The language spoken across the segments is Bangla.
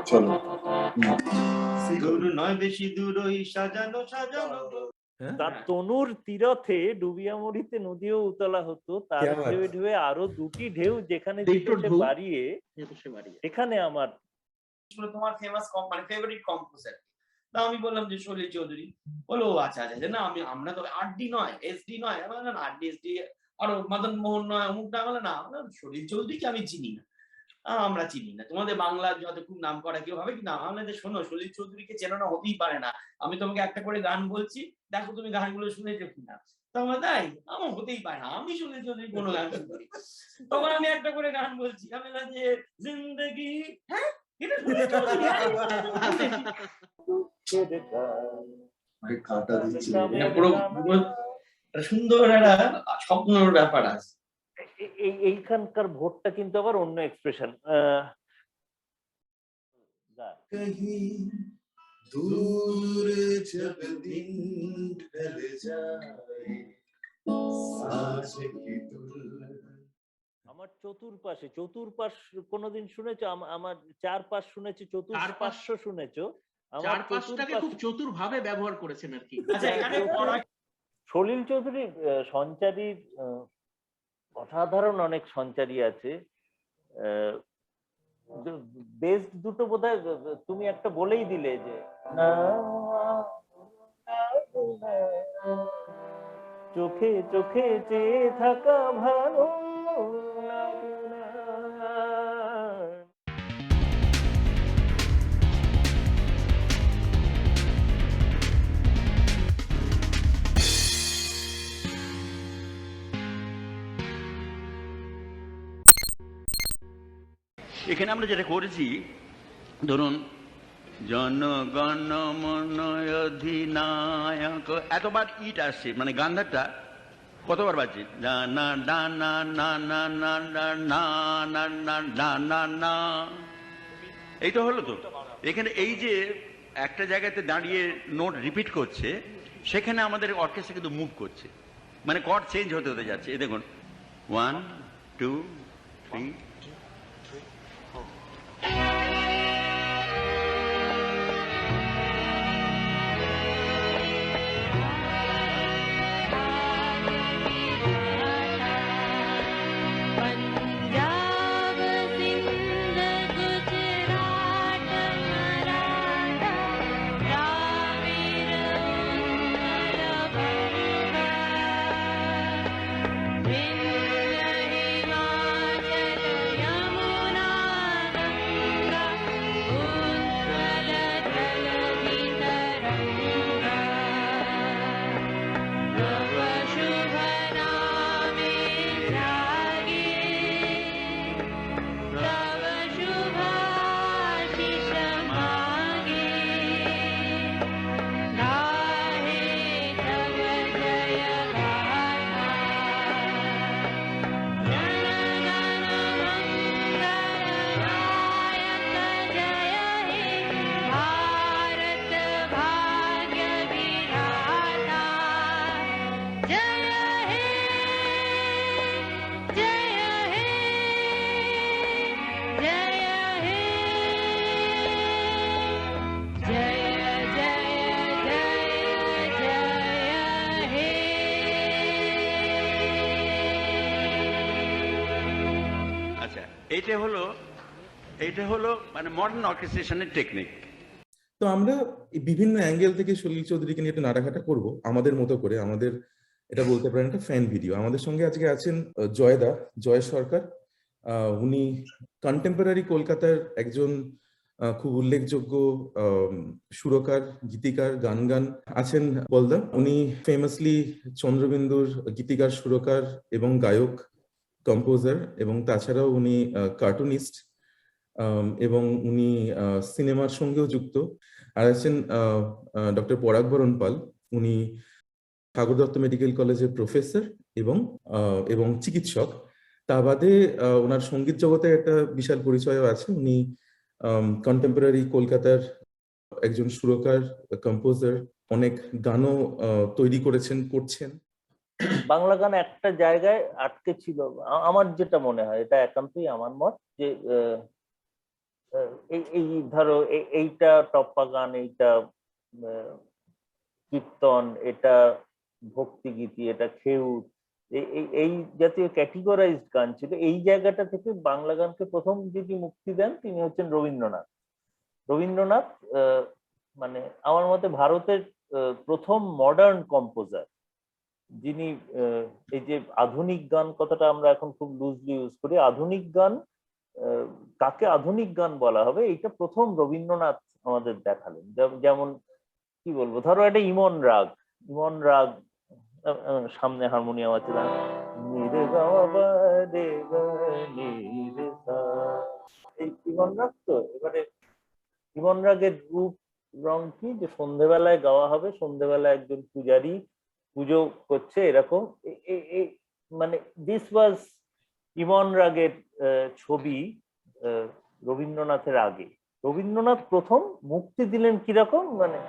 চলো দূর নয় বেশি দূর ওই সাজানো সাজানো তার তনুর তীরথে ডুবিয়ামরিতে নদীও উতলা হতো, তার ঢেউ ঢেউয়ে আরো দুটি ঢেউ যেখানে বাড়িয়ে এখানে আমার তোমার ফেমাস মানে ফেভারিট কম্পোজার। তা আমি বললাম যে সলিল চৌধুরী। বলো আচ্ছা আচ্ছা না আমি আমরা তো আরডি নয় এসডি নয়, আমরা না আরডি এসডি আর মদন মোহন নয় অমুক না, বলে না সলিল চৌধুরীকে আমি চিনি না, আমরা চিনি না। তোমাদের বাংলার যত খুব নাম করা কেউ হবে কি না, আমাদের শোনো সলিল চৌধুরীকে চেনো না, হতেই পারে না। আমি তোমাকে একটা করে গান বলছি, দেখো তুমি গানগুলো শুনেছো কিনা। তখন তাই আমার হতেই পারে না, আমি সলিল চৌধুরীর কোনো গান শুনি। তখন আমি একটা করে গান বলছি, আমি যে জিন্দগি, হ্যাঁ এটা সলিল চৌধুরী, সুন্দর একটা স্বপ্নের ব্যাপার আছে। এইখানকার ভোটটা কিন্তু আবার অন্য এক্সপ্রেশন। দূরে জব দিন ঢলে যায় আমার চতুর্পাশ কোনদিন শুনেছো? আমার চারপাশ শুনেছি, চতুর্পাশ্য শুনেছো? আমার পাশটাকে খুব চতুর ভাবে ব্যবহার করেছেন আর কি। সলিল চৌধুরী সঞ্চারীর অসাধারণ অনেক সঞ্চারী আছে। বেস্ট দুটো বোধহয় তুমি একটা বলেই দিলে যে চোখে চোখে চেয়ে থাকা ভালো এখানে আমরা যেটা করেছি, ধরুন জনগণ মন অধিনায়ক, এতবার ইট আসছে, মানে গান্ধারটা কতবার বাজছে, না না না না না না না না না না না না না না, এই তো হলো। তো এখানে এই যে একটা জায়গাতে দাঁড়িয়ে নোট রিপিট করছে, সেখানে আমাদের অর্কেস্ট্রা কিন্তু মুভ করছে, মানে কর্ড চেঞ্জ হতে হতে যাচ্ছে। এই দেখুন 1 2 3 এটা হলো মানে মডার্ন অর্কেস্ট্রেশনের টেকনিক। তো আমরা বিভিন্ন অ্যাঙ্গেল থেকে সলিল চৌধুরীকে নিয়ে একটু নাড়াঘাটা করবো আমাদের মতো করে। আমাদের এটা বলতে পারেন একটা ফ্যান ভিডিও। আমাদের সঙ্গে আজকে আছেন জয় সরকার। উনি কন্টেম্পোরারি কলকাতার একজন খুব উল্লেখযোগ্য সুরকার, গীতিকার, গান আছেন বলদা। উনি ফেমাসলি চন্দ্রবিন্দুর গীতিকার, সুরকার এবং গায়ক, কম্পোজার, এবং তাছাড়াও উনি কার্টুনিস্ট এবং উনি সিনেমার সঙ্গেও যুক্ত। আর আছেন ডক্টর পরাগবরণ পাল। উনি ঠাকুর দত্ত মেডিকেল কলেজের প্রফেসর এবং চিকিৎসক। তা বাদে ওনার সঙ্গীত জগতে একটা বিশাল পরিচয়ও আছে। উনি কন্টেম্পোরারি কলকাতার একজন সুরকার, কম্পোজার, অনেক গানও তৈরি করছেন। বাংলা গান একটা জায়গায় আটকে ছিল, আমার যেটা মনে হয়, এটা একান্তই আমার মত, যে এই এই ধরো এইটা টপ্পা গান, এইটা কীর্তন, এটা ভক্তিগীতি, এটা খেউট, এই জাতীয় ক্যাটেগরাইজড গান ছিল। এই জায়গাটা থেকে বাংলা গানকে প্রথম যিনি মুক্তি দেন তিনি হচ্ছেন রবীন্দ্রনাথ। রবীন্দ্রনাথ মানে আমার মতে ভারতের প্রথম মডার্ন কম্পোজার, যিনি এই যে আধুনিক গান কথাটা আমরা এখন খুব লুজলি ইউজ করি, আধুনিক গান কাকে আধুনিক গান বলা হবে এইটা প্রথম রবীন্দ্রনাথ আমাদের দেখালেন। যেমন কি বলবো, ধরো একটা ইমন রাগ, ইমন রাগ সামনে হারমোনিয়াম আছে, এই ইমন রাগ। তো এবারে ইমন রাগের রূপ রং কি, যে সন্ধেবেলায় গাওয়া হবে, সন্ধেবেলায় একজন পূজারী পুজো করছে এরকম, মানে দিস ওয়াজ ইমন রাগের ছবি রবীন্দ্রনাথের আগে। রবীন্দ্রনাথ প্রথম মুক্তি দিলেন কিরকম, মানে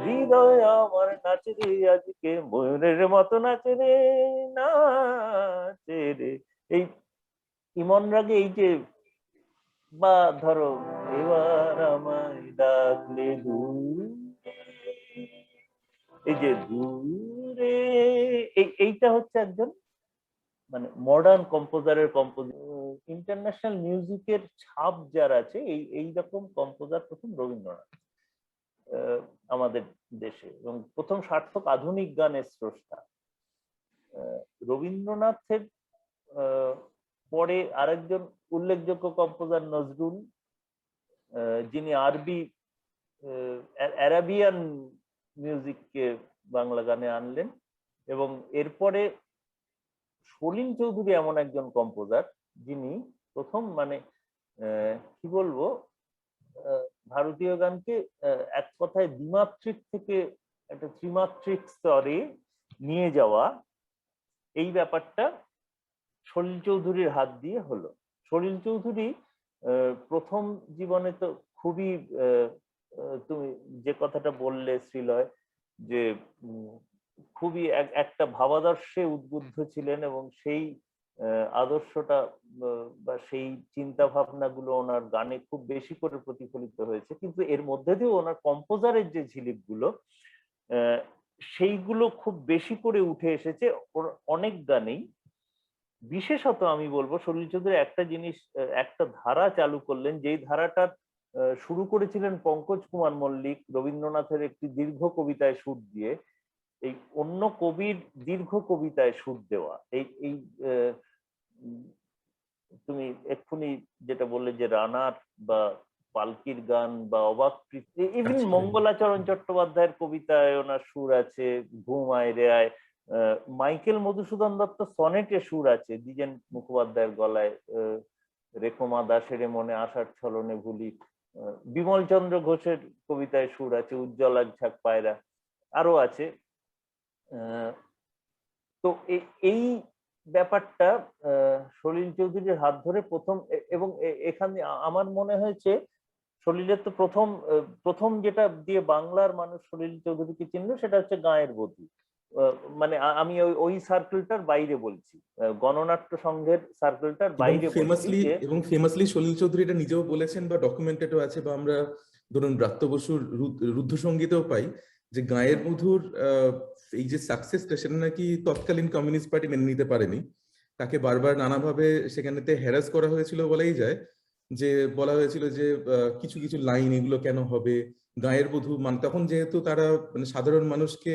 হৃদয় আমার নাচে রে আজকে ময়ূরের মতো নাচে রে, নাচে রে, এই ইমন রাগে এই যে, বা ধরো এবার আমায় ডাকলে দূর, এই যে দূরে, এইটা হচ্ছে একজন মানে মডার্ন কম্পোজারের ইন্টারন্যাশনাল মিউজিকের ছাপ যার আছে, এইরকম কম্পোজার প্রথম রবীন্দ্রনাথ আমাদের দেশে, এবং প্রথম সার্থক আধুনিক গানের স্রষ্টা। রবীন্দ্রনাথের পরে আরেকজন উল্লেখযোগ্য কম্পোজার নজরুল, যিনি আরবি অ্যারাবিয়ান মিউজিককে বাংলা গানে আনলেন। এবং এরপরে সলিল চৌধুরী এমন একজন কম্পোজার যিনি প্রথম মানে কি বলবো, ভারতীয় গানকে এক কথায় দ্বিমাত্রিক থেকে একটা ত্রিমাত্রিক স্তরে নিয়ে যাওয়া, এই ব্যাপারটা সলিল চৌধুরীর হাত দিয়ে হলো। সলিল চৌধুরী প্রথম জীবনে তো খুবই, তুমি যে কথাটা বললে শ্রীলয়, যে খুবই একটা ভাবাদর্শে উদ্বুদ্ধ ছিলেন, এবং সেই আদর্শটা বা সেই চিন্তা ভাবনাগুলো ওনার গানে খুব বেশি করে প্রতিফলিত হয়েছে। কিন্তু এর মধ্যে দিয়ে ওনার কম্পোজারের যে ঝিলিকগুলো, সেইগুলো খুব বেশি করে উঠে এসেছে অনেক গানেই। বিশেষত আমি বলবো সলিল চৌধুরী একটা জিনিস, একটা ধারা চালু করলেন, যেই ধারাটা শুরু করেছিলেন পঙ্কজ কুমার মল্লিক রবীন্দ্রনাথের একটি দীর্ঘ কবিতায় সুর দিয়ে, এই অন্য কবির দীর্ঘ কবিতায় সুর দেওয়া। এই তুমি এক্ষুনি যেটা বললে যে রানার বা পালকির গান বা অবাক, ইভেন মঙ্গলাচরণ চট্টোপাধ্যায়ের কবিতায় ওনার সুর আছে, ঘুম আয় রে আয়, মাইকেল মধুসূদন দত্ত সনেটে সুর আছে, দ্বিজেন মুখোপাধ্যায়ের গলায় রেখমা দাসের মনে আসার ছলনে ভুলি, বিমল চন্দ্র ঘোষের কবিতায় সুর আছে, উজ্জ্বল ঝাঁক পায়রা, আরো আছে। তো এই ব্যাপারটা সলিল চৌধুরীর হাত ধরে প্রথম, এবং এখানে আমার মনে হয়েছে সলিলের তো প্রথম যেটা দিয়ে বাংলার মানুষ সলিল চৌধুরীকে চিনলো সেটা হচ্ছে গাঁয়ের বধূ। মানে আমি ওই সার্কেলটার বাইরে বলছি, গণনাট্য সংঘের সার্কেলটার বাইরে বলছি। এবং ফেমাসলি সলিল চৌধুরী এটা নিজেও বলেছেন বা ডকুমেন্টেডও আছে, বা আমরা ধরুন ব্রাত্য বসুর রুদ্ধ সঙ্গীতেও পাই, যে গাঁয়ের বধূর এই যে সাকসেসটা সেটা নাকি তৎকালীন কমিউনিস্ট পার্টি মেনে নিতে পারেনি। তাকে বারবার নানাভাবে সেখানেতে হ্যারাস করা হয়েছিল বলাই যায়, যে বলা হয়েছিল যে কিছু কিছু লাইন এগুলো কেন হবে, গাঁয়ের বধূ মানে তখন যেহেতু তারা মানে সাধারণ মানুষকে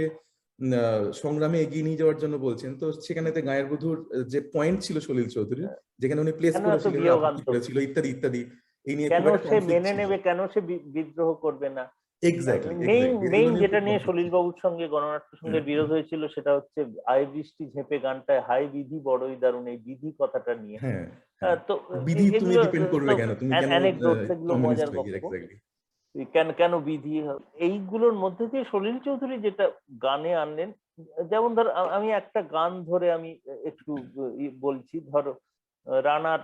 সংগ্রামে এগিয়ে নিয়ে যাওয়ার জন্য বলছেন, তো সেখানেতে গাঁয়ের বধূর যে পয়েন্ট ছিল সলিল চৌধুরীর, যেখানে উনি প্লেস করেছিল ইত্যাদি ইত্যাদি, এই নিয়ে কেন সে মেনে নেবে, কেন সে বিদ্রোহ করবে না। মেইন যেটা নিয়ে সলিল বাবুর সঙ্গে গণনাট্য সঙ্গে বিরোধ হয়েছিল সেটা হচ্ছে আয় বৃষ্টি ঝেঁপে গানটায় হাই বিধি বড়ই দারুণ, এই বিধি কথাটা নিয়ে। তো বিধি তুমি ডিপেন্ড করবে কেন, তুমি কেন মজার গল্প, কেন বিধি, এইগুলোর মধ্যে দিয়ে সলিল চৌধুরী যেটা গানে আনলেন, যেমন ধর আমি একটা গান ধরে আমি একটু বলছি, ধরো রানার,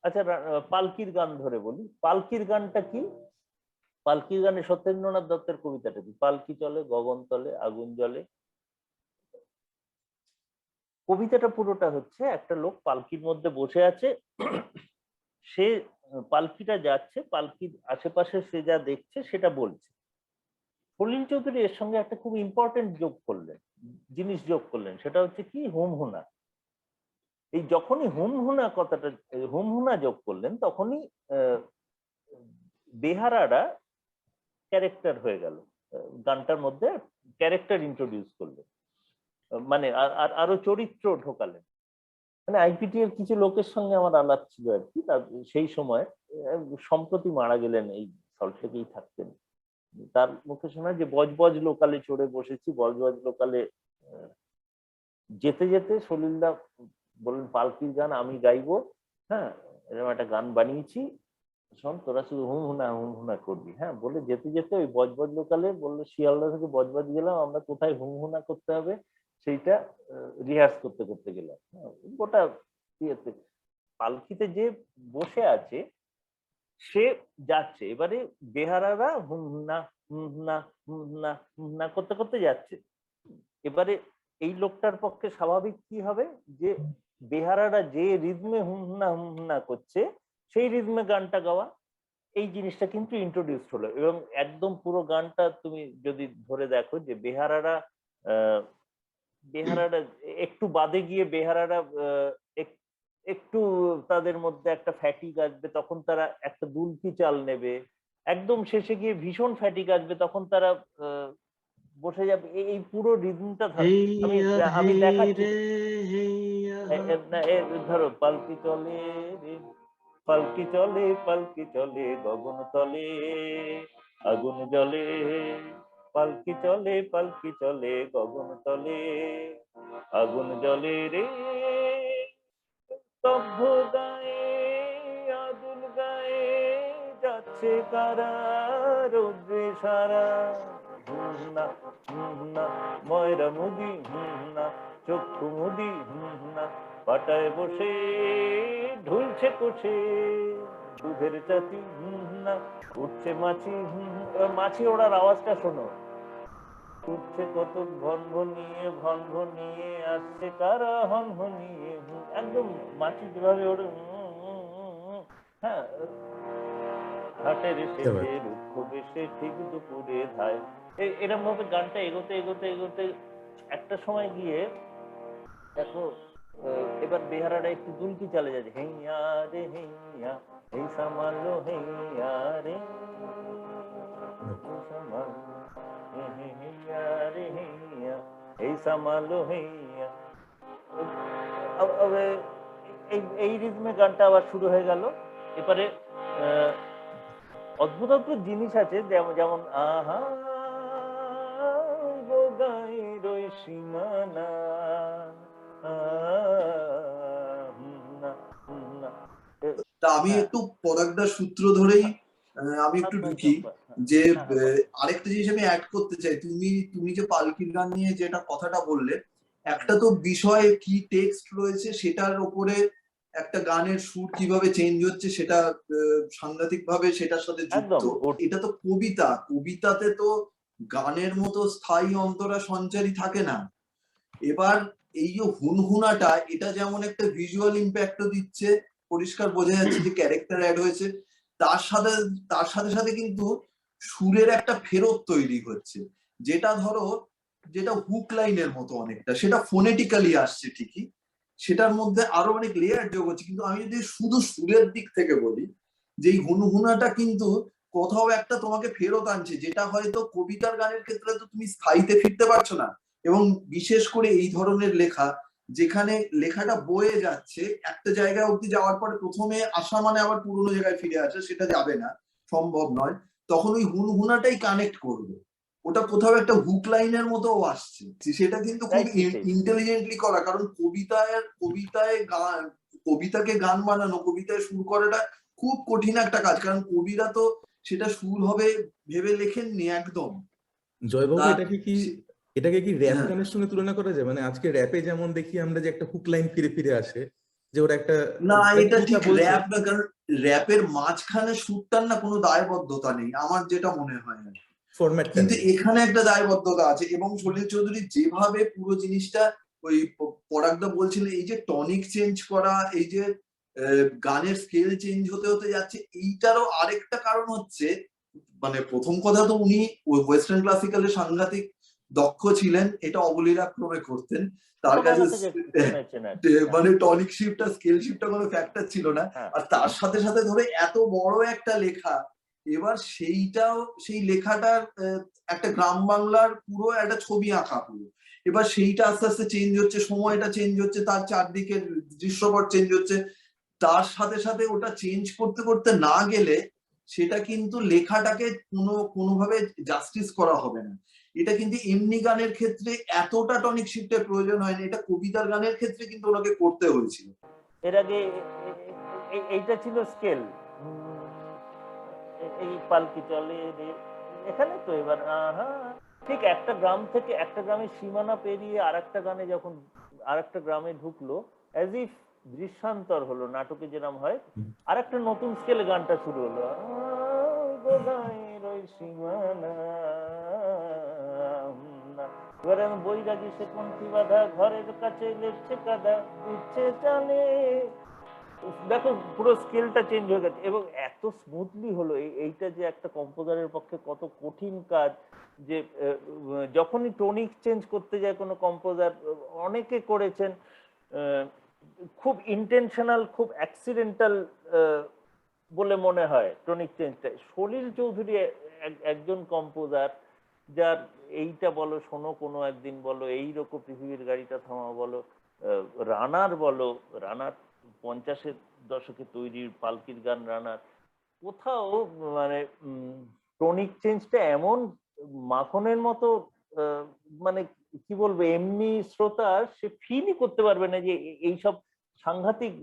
আচ্ছা পালকির গান ধরে বলি। পালকির গানটা কি, পালকির গানে সত্যেন্দ্রনাথ দত্তের কবিতাটা কি, পালকি চলে গগন তলে আগুন জ্বলে। কবিতাটা পুরোটা হচ্ছে একটা লোক পালকির মধ্যে বসে আছে, সে পালকিটা যাচ্ছে, পালকির আশেপাশে সে যা দেখছে সেটা বলছে। সলিল চৌধুরী এর সঙ্গে একটা খুব ইম্পর্টেন্ট জিনিস যোগ করলেন, সেটা হচ্ছে কি, হুমহুনা। এই যখনই হুমহুনা কথাটা, হুমহুনা যোগ করলেন, তখনই বেহারারা ক্যারেক্টার হয়ে গেল। গানটার মধ্যে ক্যারেক্টার ইন্ট্রোডিউস করলেন, মানে আরো চরিত্র ঢোকালেন। মানে আইপিটি এর কিছু লোকের সঙ্গে আমার আলাপ ছিল আর কি, সেই সময় সম্প্রতি মারা গেলেন, এই সল্টলেকেই থাকতেন। তার মুখে শোনা যে বজবজ লোকালে চড়ে বসেছি, বজবজ লোকালে যেতে যেতে সলিলদা বললেন পালকির গান আমি গাইবো, হ্যাঁ এরকম একটা গান বানিয়েছি, শোন তোরা শুধু হুমহুনা করবি, হ্যাঁ বলে যেতে যেতে ওই বজবজ লোকালে বললো শিয়ালদা থেকে বজবজ গেলাম, আমরা কোথায় হুমহুনা করতে হবে সেইটা রিহার্স করতে করতে গেলাম। গোটা ইয়েতে পালকিতে যে বসে আছে সে যাচ্ছে, এবারে বেহারারা হুমহুনা হুমহুনা হুমহুনা হুমহুনা করতে করতে যাচ্ছে। এবারে এই লোকটার পক্ষে স্বাভাবিক কি হবে, যে বেহারারা যে রিদমে হুমহুনা করছে সেই রিদমে গানটা গাওয়া। এই জিনিসটা কিন্তু ইন্ট্রোডিউস হলো, এবং একদম পুরো গানটা তুমি যদি ধরে দেখো যে বেহারারা একটু বাদে গিয়ে বেহারারা একটু তাদের মধ্যে একটা ফ্যাটিক আসবে, তখন তারা একটা দুলকি চাল নেবে, একদম শেষে গিয়ে ভীষণ ফ্যাটিক আসবে, তখন তারা বসে যাবে। এই পুরো রিদমটা আমি দেখাচ্ছি, ধরো পালকি চলে রে, পালকি চলে গগন তলে, আগুন জ্বলে, পালকি চলে গগন তলে, আগুন জ্বলে রে, স্তব্ধ গায়ে আদুল গায়ে যাচ্ছে কারা রৌদ্রে সারা, হুমনা হুমনা ময়রা মুদি হুমনা চক্ষু মুদি হুমনা, পাটায় বসে ঢুলছে কোষে দুধের চাচি হুমনা, উঠছে মাছি মাছি ওড়ার আওয়াজটা শোনো, উঠছে কত ঘন ঘনিয়ে আসছে কারা হন ঘনিয়ে, একদম মাছি যেভাবে ওড়ে, হ্যাঁ হাটের শেষে রুক্ষ বেশে ঠিক দুপুরে ধায়, এরকম ভাবে গানটা এগোতে এগোতে এগোতে একটা সময় গিয়ে দেখো এবার বেহারাটা একটু দুলকি চলে যাচ্ছে, হেইয়া রে হেইয়া এই সামালো হেইয়া রে এই সামালো হেইয়া, এই রিদমে গানটা আবার শুরু হয়ে গেল। এবারে অদ্ভুত অদ্ভুত জিনিস আছে, যেমন আহা গোগাইর সীমানা, তা আমি একটু পরাগদার সূত্র ধরেই আমি একটু ঢুকি, যে আরেকটা জিনিস আমি অ্যাড করতে চাই। তুমি যে পালকির গান নিয়ে যেটা কথাটা বললে, একটা তো বিষয় কি টেক্সট রয়েছে সেটার উপরে একটা গানের সুর কিভাবে চেঞ্জ হচ্ছে সেটা সাংঘাতিক ভাবে সেটার সাথে যুক্ত। এটা তো কবিতাতে তো গানের মতো স্থায়ী অন্তরা সঞ্চারী থাকে না। এবার এই যে হুনহুনাটা, এটা যেমন একটা ভিজুয়াল ইম্প্যাক্টও দিচ্ছে, পরিষ্কার বোঝা যাচ্ছে যে ক্যারেক্টার অ্যাড হয়েছে, তার সাথে সাথে কিন্তু সুরের একটা ফেরত তৈরি হচ্ছে, যেটা হুক লাইনের মতো অনেকটা, সেটা ফোনেটিক্যালি আসছে ঠিকই, সেটার মধ্যে আরো অনেক লেয়ার যোগ হচ্ছে। কিন্তু আমি যদি শুধু সুরের দিক থেকে বলি, যে এই হুনহুনাটা কিন্তু কোথাও একটা তোমাকে ফেরত আনছে, যেটা হয়তো কবিতার গানের ক্ষেত্রে তো তুমি স্থায়ীতে ফিরতে পারছো না। এবং বিশেষ করে এই ধরনের লেখা, যেখানে লেখাটা বয়ে যাচ্ছে একটা জায়গায় অব্দি যাওয়ার পরে প্রথমে আসা মানে আবার পুরোনো জায়গায় ফিরে আসা, সেটা যাবে না, সম্ভব নয়। তখন ওই হুনহুনাটাই কানেক্ট করবে, ওটা কোথাও একটা হুক লাইনের মতো আসছে। সেটা কিন্তু খুব ইন্টেলিজেন্টলি করা, কারণ কবিতাকে গান বানানো, কবিতায় সুর করাটা খুব কঠিন একটা কাজ, কারণ কবিরা তো সেটা সুর হবে ভেবে লেখেননি একদম। জয়বাবু, এটাকে কি র‍্যাপ গানের সঙ্গে তুলনা করা যায়? মানে আজকে র‍্যাপে যেমন দেখি আমরা যে একটা হুক লাইন ফিরে ফিরে আসে, যে ওরা একটা, না এটা ঠিক র‍্যাপ না, কারণ র‍্যাপের মাঝখানে সুরটার না কোনো দায়বদ্ধতা নেই আমার যেটা মনে হয়, কিন্তু এখানে একটা দায়বদ্ধতা আছে। এবং সলিল চৌধুরী যেভাবে পুরো জিনিসটা, ওই পরাগদা বলছিলেন, এই যে টনিক চেঞ্জ করা, এই যে গানের স্কেল চেঞ্জ হতে হতে যাচ্ছে। এইটারও আরেকটা কারণ হচ্ছে, মানে প্রথম কথা তো উনি ওয়েস্টার্ন ক্লাসিক্যালে সাংঘাতিক দক্ষ ছিলেন, এটা অবলীলাক্রমে করতেন। তার কাছে মানে টনিক শিফট আর স্কেল শিফটটা কোনো ফ্যাক্টর ছিল না। আর তার সাথে সাথে ধরে এত বড় একটা লেখা, এবার সেইটাও সেই লেখাটার একটা গ্রাম বাংলার পুরো একটা ছবি আঁকা পুরো। এবার সেইটা আস্তে আস্তে চেঞ্জ হচ্ছে, সময়টা চেঞ্জ হচ্ছে, তার চারদিকের দৃশ্যপট চেঞ্জ হচ্ছে। তার সাথে সাথে ওটা চেঞ্জ করতে করতে না গেলে সেটা কিন্তু লেখাটাকে কোনোভাবে জাস্টিস করা হবে না। এটা কিন্তু এমনি গানের ক্ষেত্রে এতটা টনিক শিফটের প্রয়োজন হয়নি, এটা কবিতার গানের ক্ষেত্রে কিন্তু ওনাকে করতে হয়েছিল। এর আগে এইটা ছিল স্কেল, এই পালকি চলে এখানে তো। এবার ঠিক একটা গ্রাম থেকে একটা গ্রামের সীমানা পেরিয়ে আরেকটা গানে যখন আরেকটা গ্রামে ঢুকলো, অ্যাজ ইফ দৃশ্যান্তর হলো, নাটকে যেরকম হয়, আরেকটা নতুন স্কেলে গানটা শুরু হলো। এবারে আমি বৈরাগী সে কণ্ঠি বাঁধা, ঘরের কাছে লেপছে কাদা, দিচ্ছে চালে। দেখো পুরো স্কেলটা চেঞ্জ হয়ে গেছে এবং এত স্মুথলি হলো। এইটা যে একটা কম্পোজারের পক্ষে কত কঠিন কাজ, যে যখনই টনিক চেঞ্জ করতে যায় কোনো কম্পোজার, অনেকে করেছেন, খুব ইন্টেনশনাল, খুব অ্যাক্সিডেন্টাল বলে মনে হয় টনিক চেঞ্জটা। সলিল চৌধুরী একজন কম্পোজার, যার এইটা বলো শোনো কোনো একদিন বলো, এইরকম পৃথিবীর গাড়িটা থামা বলো, রানার বলো, রানার 50-এর দশকে তৈরি পালকির গান রানার, কোথাও মানে টনিক চেঞ্জটা এমন মাখনের মতো, মানে কি বলবো, এমনি শ্রোতা সে ফিলই করতে পারবে না যে এইসব সাংঘাতিক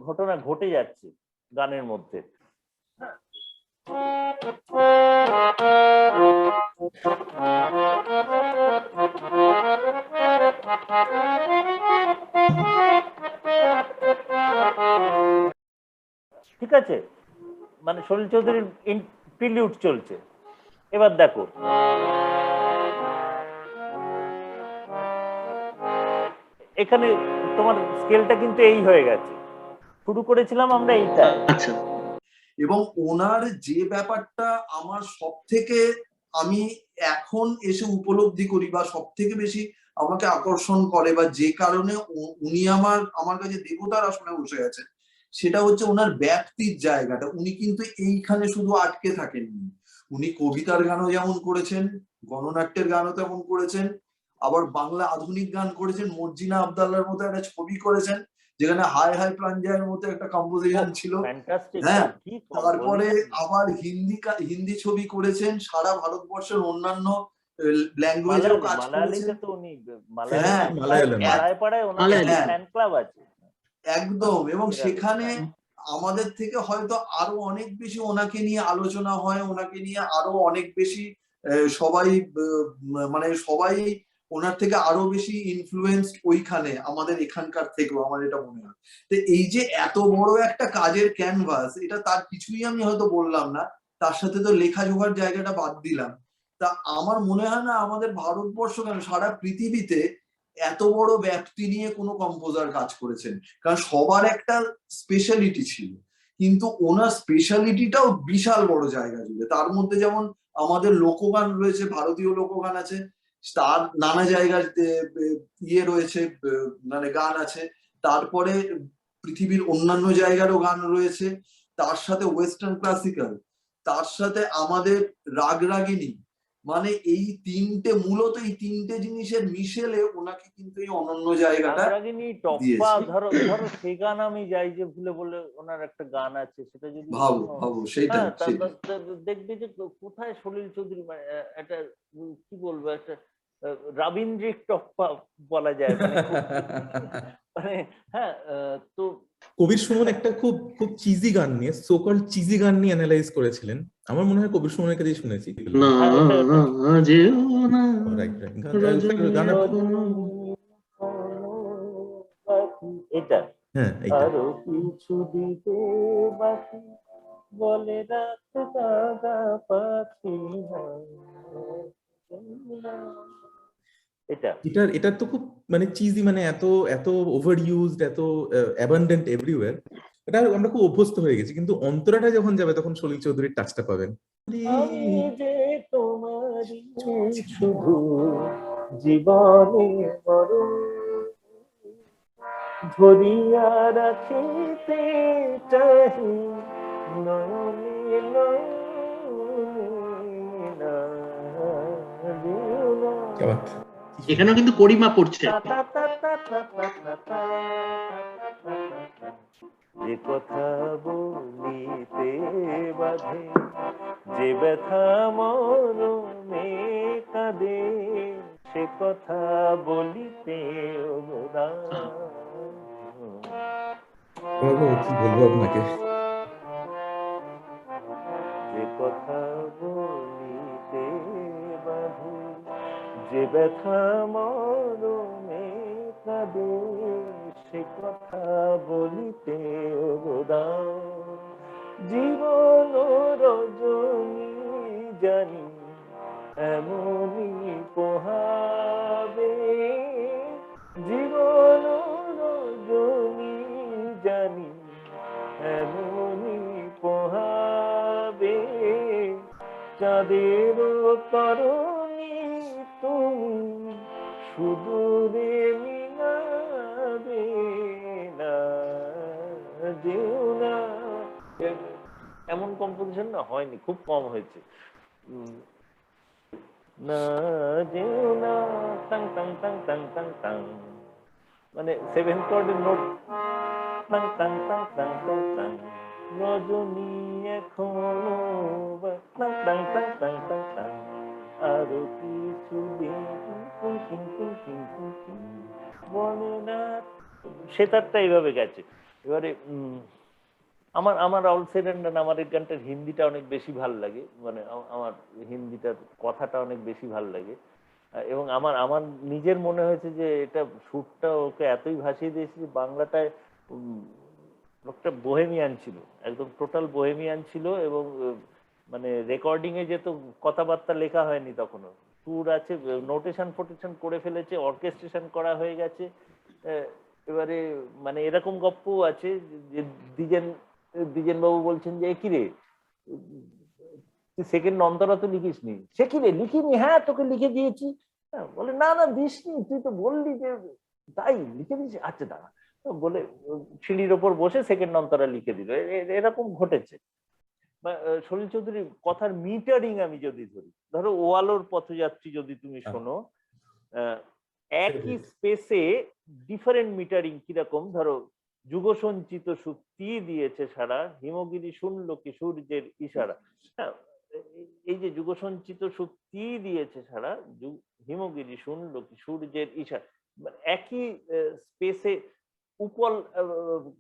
ঘটনা ঘটে যাচ্ছে গানের মধ্যে। ঠিক আছে, মানে সলিল চৌধুরীর প্রিলিউড চলছে, এবার দেখো এখানে তোমার স্কেলটা কিন্তু এই হয়ে গেছে, শুরু করেছিলাম আমরা এইটা। আচ্ছা, এবং ওনার যে ব্যাপারটা আমার সব থেকে, আমি এখন এসে উপলব্ধি করি বা সব থেকে বেশি আমাকে আকর্ষণ করে, বা যে কারণে উনি আমার কাছে দেবতার আসনে বসে গেছেন, সেটা হচ্ছে ওনার ব্যাপ্তির জায়গাটা। উনি কিন্তু এইখানে শুধু আটকে থাকেননি, উনি কবিতার গানও যেমন করেছেন, গণনাট্যের গানও তেমন করেছেন, আবার বাংলা আধুনিক গান করেছেন, মর্জিনা আবদাল্লার মতো একটা ছবি করেছেন যেখানে হাই হাই প্রাঞ্জয়ের মতো একটা কম্পোজিশন ছিল। হ্যাঁ, তারপরে আবার হিন্দি ছবি করেছেন, সারা ভারতবর্ষের অন্যান্য ল্যাঙ্গুয়েজেও কাজ করেছেন। একদম, এবং সেখানে আমাদের থেকে হয়তো আরো অনেক বেশি ওনাকে নিয়ে আলোচনা হয়, ওনাকে নিয়ে আরো অনেক বেশি সবাই মানে সবাই ওনার থেকে আরো বেশি ইনফ্লুয়েন্সড ওইখানে আমাদের এখানকার থেকেও, আমার এটা মনে হয়। তো এই যে এত বড় একটা কাজের ক্যানভাস, এটা তার কিছুই আমি হয়তো বললাম না, তার সাথে তো লেখা জোগাড় জায়গাটা বাদ দিলাম। তা আমার মনে হয় না আমাদের ভারতবর্ষ কেন সারা পৃথিবীতে এত বড় ব্যাপ্তি নিয়ে কোনো কম্পোজার কাজ করেছেন, কারণ সবার একটা স্পেশালিটি ছিল, কিন্তু ওনার স্পেশালিটিটাও বিশাল বড় জায়গা জুড়ে। তার মধ্যে যেমন আমাদের লোকগান রয়েছে, ভারতীয় লোকগান আছে, তার নানা জায়গার ইয়ে রয়েছে, মানে গান আছে, তারপরে পৃথিবীর অন্যান্য জায়গারও গান রয়েছে, তার সাথে ওয়েস্টার্ন ক্লাসিক্যাল, তার সাথে আমাদের রাগরাগিনী, মানে এই তিনটে, মূলত এই তিনটে জিনিসের মিশেলে ওনাকে কিন্তু এই অনন্য জায়গাটা দিয়েছে। ধরো সেই গান আমি যাই যে ভুলে বলে ওনার একটা গান আছে, সেটা যদি ভাবো সেটা দেখবে যে কোথায় সলিল চৌধুরী একটা কি বলবো, একটা রবীন্দ্রিক টপ্পা বলা যায়, মানে হ্যাঁ। তো কবির সুমন একটা খুব খুব চিজি গান নিয়ে, সোকল চিজি গান নিয়ে অ্যানালাইজ করেছিলেন, আমার মনে হয় কবির সুমনের কাছেই শুনেছি। এটা হ্যাঁ, আরো কিছু দিতে বাকি বলে রাখতে দাদা পাখি, এটা তো খুব মানে চিজি, মানে এত এত ওভার ইউজড, এত অ্যাবান্ডেন্ট এভরিওয়্যার, এটা আমরা খুব অভ্যস্ত হয়ে গেছি, কিন্তু অন্তরাটা যখন যাবে তখন সলিল চৌধুরীর টাচটা পাবেন। আমি যে তোমারই শুধু জীবনে মরণ ধরিয়া রাখিতে চাহি নয়নে নয়নে দিও না। কি বাত। এখানেও কিন্তু করিমা পড়ছে। যে কথা বলিতে বাধে, যে ব্যথা মরণে কাঁদে, সে কথা বলিতে কি বলবো আপনাকে, যে কথা বলিতে বাধে, যে ব্যথা মরণে কাঁদে, সে কথা বলিতে জীবন রজনী জানি এমনই পোহাবে, জীবন রজনী জানি এমনই পোহাবে, চাঁদের তরণী তুমি সুদূরে মিলাবে না, যেও না। এমন কম্পোজিশন না হয়নি, খুব কম হয়েছে। না যেও না, টাং টাং টাং টাং টাং টাং, মানে সেভেন্থ কর্ডের নোট, টাং টাং টাং টাং টাং টাং, রজনী এখনো টাং টাং টাং টাং টাং টাং, আরো কিছু দিন বলে না, সে তারটা এইভাবে গেছে। এবারে আমার আমার অল সেড এন্ড ডান আমার এই গানটার হিন্দিটা অনেক বেশি ভালো লাগে, মানে আমার হিন্দিটার কথাটা অনেক বেশি ভালো লাগে, এবং আমার আমার নিজের মনে হয়েছে যে এটা সুরটা ওকে এতই ভাসিয়ে দিয়েছে যে বাংলাটায় লোকটা বোহেমিয়ান ছিল, একদম টোটাল বোহেমিয়ান ছিল, এবং মানে রেকর্ডিং এ যেহেতু কথাবার্তা লেখা হয়নি তখনও, সুর আছে, নোটেশন ফোটেশন করে ফেলেছে, অর্কেস্ট্রেশন করা হয়ে গেছে। এবারে মানে এরকম গপ্পও আছে যে দ্বিজেন বাবু বলছেন যে কি রে তুই সেকেন্ড অন্তরা তো লিখিস নি, সে কি রে লিখিনি, হ্যাঁ তোকে লিখে দিয়েছি, বলে না না দিসনি, তুই তো বললি যে তাই লিখে দিয়েছি, আচ্ছা দাঁড়া, বলে সিঁড়ির ওপর বসে সেকেন্ড অন্তরা লিখে দিল। এরকম ঘটেছে। সলিল চৌধুরীর কথার মিটারিং আমি যদি ধরি, ধরো ওয়ালোর পথযাত্রী যদি তুমি শোনো, একই স্পেসে ডিফারেন্ট মিটারিং কিরকম, ধরো যুগ সঞ্চিত সুক্তি দিয়েছে সারা, হিমগিরি শুনলো কি সূর্যের ইশারা। হ্যাঁ, এই যে যুগ সঞ্চিত সুক্তি দিয়েছে সারা, হিমগিরি শুনলো কি সূর্যের ইশারা, একই স্পেসে উপল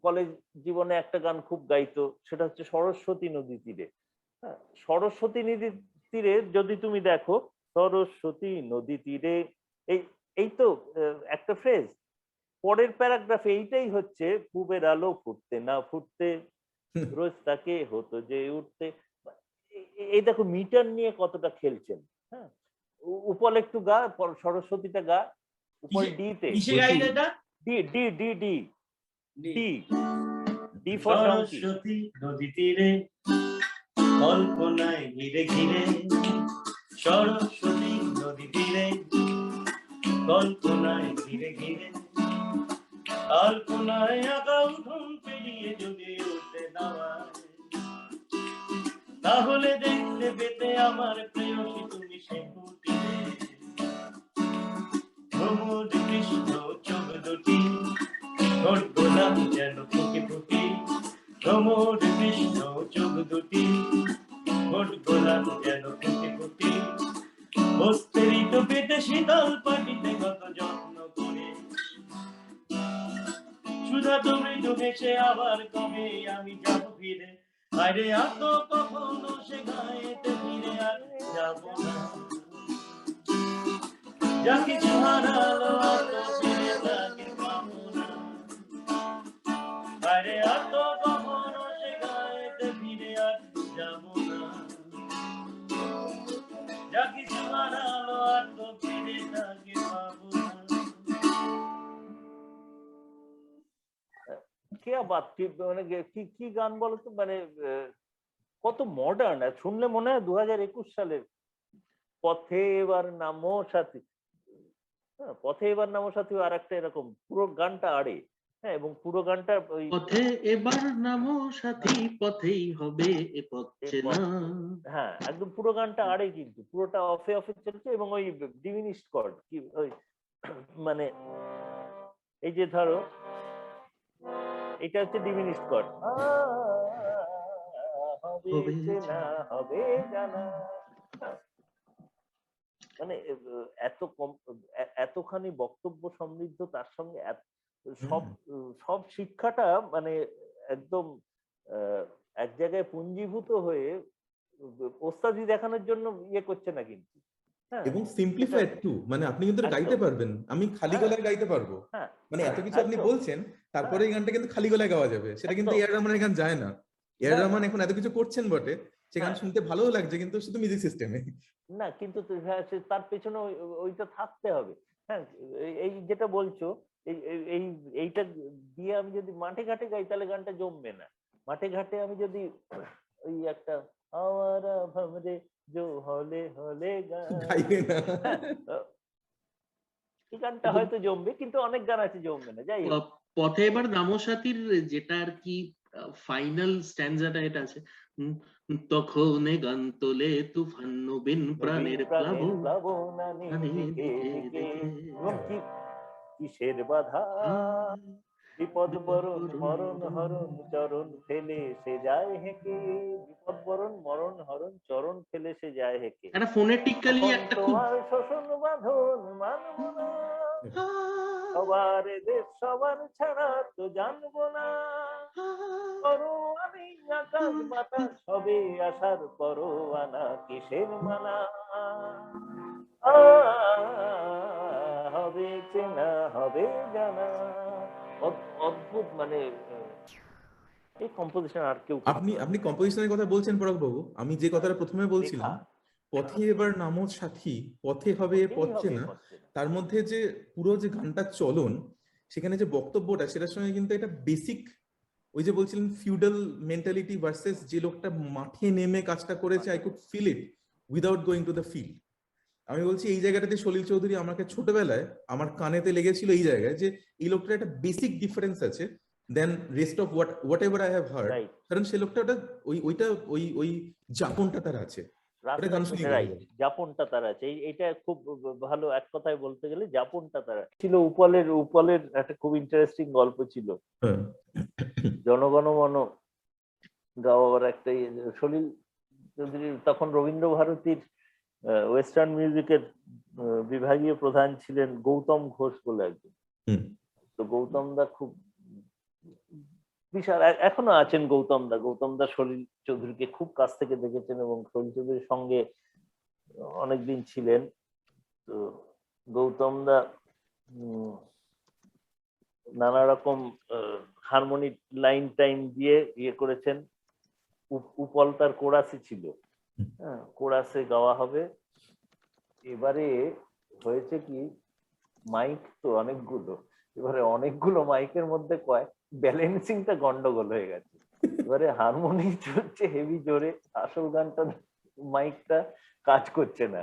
কলেজ জীবনে একটা গান খুব গাইতো, সেটা হচ্ছে সরস্বতী নদী তীরে। হ্যাঁ, সরস্বতী নদী তীরে যদি তুমি দেখো, সরস্বতী নদী তীরে, এই তো একটা ফ্রেজ, পরের প্যারাগ্রাফে এইটাই হচ্ছে পূবের আলো ফুটতে না ফুটতে রোজ তাকে হতো যে উঠতে। এই দেখো মিটার নিয়ে কতটা খেলছেন। হ্যাঁ, উপল একটু গা, সরস্বতীটা গা, উপল ডি তে, D D D D D D for Saraswati নদী তীরে কল্পনায় ঘিরে ঘিরে, সরস্বতী নদী তীরে কল্পনায় ঘিরে ঘিরে, কল্পনায় আঁকা উঠোন পেরিয়ে যদি উঠতে দাঁড়ায়, তাহলে দেখতে পেতে আমার প্রেয়সী তুমি সে কুটিরে, ভ্রমর কৃষ্ণ চোখ দুটি, ঠোঁট গোলাপ যেন ফুটি ফুটি, ভ্রমর কৃষ্ণ চোখ দুটি, ঠোঁট গোলাপ যেন ফুটি ফুটি, বস্তেরিত পেতে শীতল পাটিতে কত যত্ন করে, সুধা তুমি ডুবেছে আবার কবে আমি যাব ফিরে, আরে আর তো কখনো সে গায়েতে ফিরে আর যাব না, যা কিছু হারালো আর তো ফিরে তাকে পাবো না, আরে আর তো কখনো সে গায়েতে ফিরে আর যাব না, যা কিছু হারালো আর তো ফিরে তাকে পাবো না। কিয়া বাত কি মানে কি কি গান বলো তো, মানে কত মডার্ন, শুনলে মনে হয় 2021 সালের। পথে এবার নামো সাথী, হ্যাঁ পথে এবার নামো সাথী আর একটা এরকম পুরো গানটা আড়ে। হ্যাঁ, এবং পুরো গানটা ওই পথে এবার নামো সাথী, পথেই হবে এ পথ চেনা। হ্যাঁ একদম পুরো গানটা আড়ে, কিন্তু পুরোটা অফে অফে চলছে, এবং ওই ডিমিনিশড কর্ড কি ওই মানে এই যে ধরো এটা হচ্ছে ডিমিনিশড কর্ড, হবে চেনা হবে জানা, মানে এত কম এতখানি বক্তব্য সমৃদ্ধ, তার সঙ্গে সব সব শিক্ষাটা মানে একদম এক জায়গায় পুঞ্জীভূত হয়ে ওস্তাদি দেখানোর জন্য ইয়ে করছে না কিন্তু। হ্যাঁ, এবং সিম্পলিফাইড টু, মানে আপনি কিন্তু এটা গাইতে পারবেন, আমি খালি গলায় গাইতে পারবো, হ্যাঁ মানে এত কিছু আপনি একদম। বলছেন, তারপরে এই গানটা কিন্তু খালি গলায় গাওয়া যাবে, সেটা কিন্তু এ আর রহমানের গান যায় না। এ আর রহমান এখন এত কিছু করছেন বটে, সে গান শুনতে ভালোও লাগছে, কিন্তু শুধু মিউজিক সিস্টেমে না, কিন্তু তার পেছনে ওইটা থাকতে হবে। হ্যাঁ, এই যেটা বলছো এইটা দিয়ে আমি যদি মাঠে ঘাটে গাই তাহলে গানটা জমবে না। মাঠে ঘাটে আমি যদি ওই একটা আওয়ারা ভাবরে জো হলে হলে গাইবে না। এই গানটা হয়তো জমবে, কিন্তু অনেক গান আছে জমবে না। যাই হোক, পথে এবার নামো সাথীর যেটা আর কি ফাইনাল স্ট্যান্ডাটা এটা আছে, তখন গান তোলে তুফান নবীন প্রাণের কিসের বাধা বিপদ বরণ মরণ হরণ চরণ ফেলে সে যায় হেঁকে, বিপদ বরণ মরণ হরণ চরণ ফেলে সে যায় হেঁকে, একটা ফোনেটিক্যালি একটা খুব তোমার শোষণ বাঁধন মানব না, সবার দেশ সবার ছাড়া তো জানবো না, পরোয়ানি আকাশ বাতাস হবে আসার পরোয়ানা, কিসের মানা হবে চেনা হবে জানা। অদ্ভুত, মানে এই কম্পোজিশন আর কেউ আপনি কম্পোজিশনের কথা বলছেন পরাগ বাবু, আমি যে কথাটা প্রথমে বলছিলাম, পথে এবার নামো সাথী, পথে হবে পথ চেনা, তার মধ্যে যে পুরো যে গানটা চলন, সেখানে যে বক্তব্যটা, সেটার সঙ্গে কিন্তু এটা বেসিক, ওই যে বলছিলেন ফিউডাল মেন্টালিটি ভার্সেস যে লোকটা মাঠে নেমে কাজটা করেছে, I could feel it without going to the field. আমি বলছি এই জায়গাটাতে সলিল চৌধুরী আমাকে ছোটবেলায় আমার কানেতে লেগেছিল এই জায়গায়, যে এই লোকটার একটা বেসিক ডিফারেন্স আছে then rest of whatever I have heard, কারণ সে লোকটা ওইটা ওই জাপনটা তার আছে, জাপনটা তার আছে, এইটা খুব ভালো এক কথায় বলতে গেলে জাপনটা তার ছিল। উপলের একটা খুব ইন্টারেস্টিং গল্প ছিল, জনগণমন গাওয়ার একটা সলিল চৌধুরী তখন রবীন্দ্র ভারতীর ওয়েস্টার্ন মিউজিকের বিভাগীয় প্রধান ছিলেন গৌতম ঘোষ বলে একজন। তো গৌতম দা খুব বিশাল, এখনো আছেন গৌতম দা সলিল চৌধুরীকে খুব কাছ থেকে দেখেছেন এবং সলিল চৌধুরীর সঙ্গে অনেকদিন ছিলেন। তো গৌতম দা নানা রকম হারমোনি লাইন টাইন দিয়ে ইয়ে করেছেন। উপল তার কোরাসে ছিল, হ্যাঁ কোরাসে গাওয়া হবে। এবারে হয়েছে কি, মাইক তো অনেকগুলো, এবারে অনেকগুলো মাইকের মধ্যে ব্যালেন্সিংটা গন্ডগোল হয়ে গেছে। এবারে হারমোনি চলছে হেভি জোরে, আসল গানটা মাইকটা কাজ করছে না,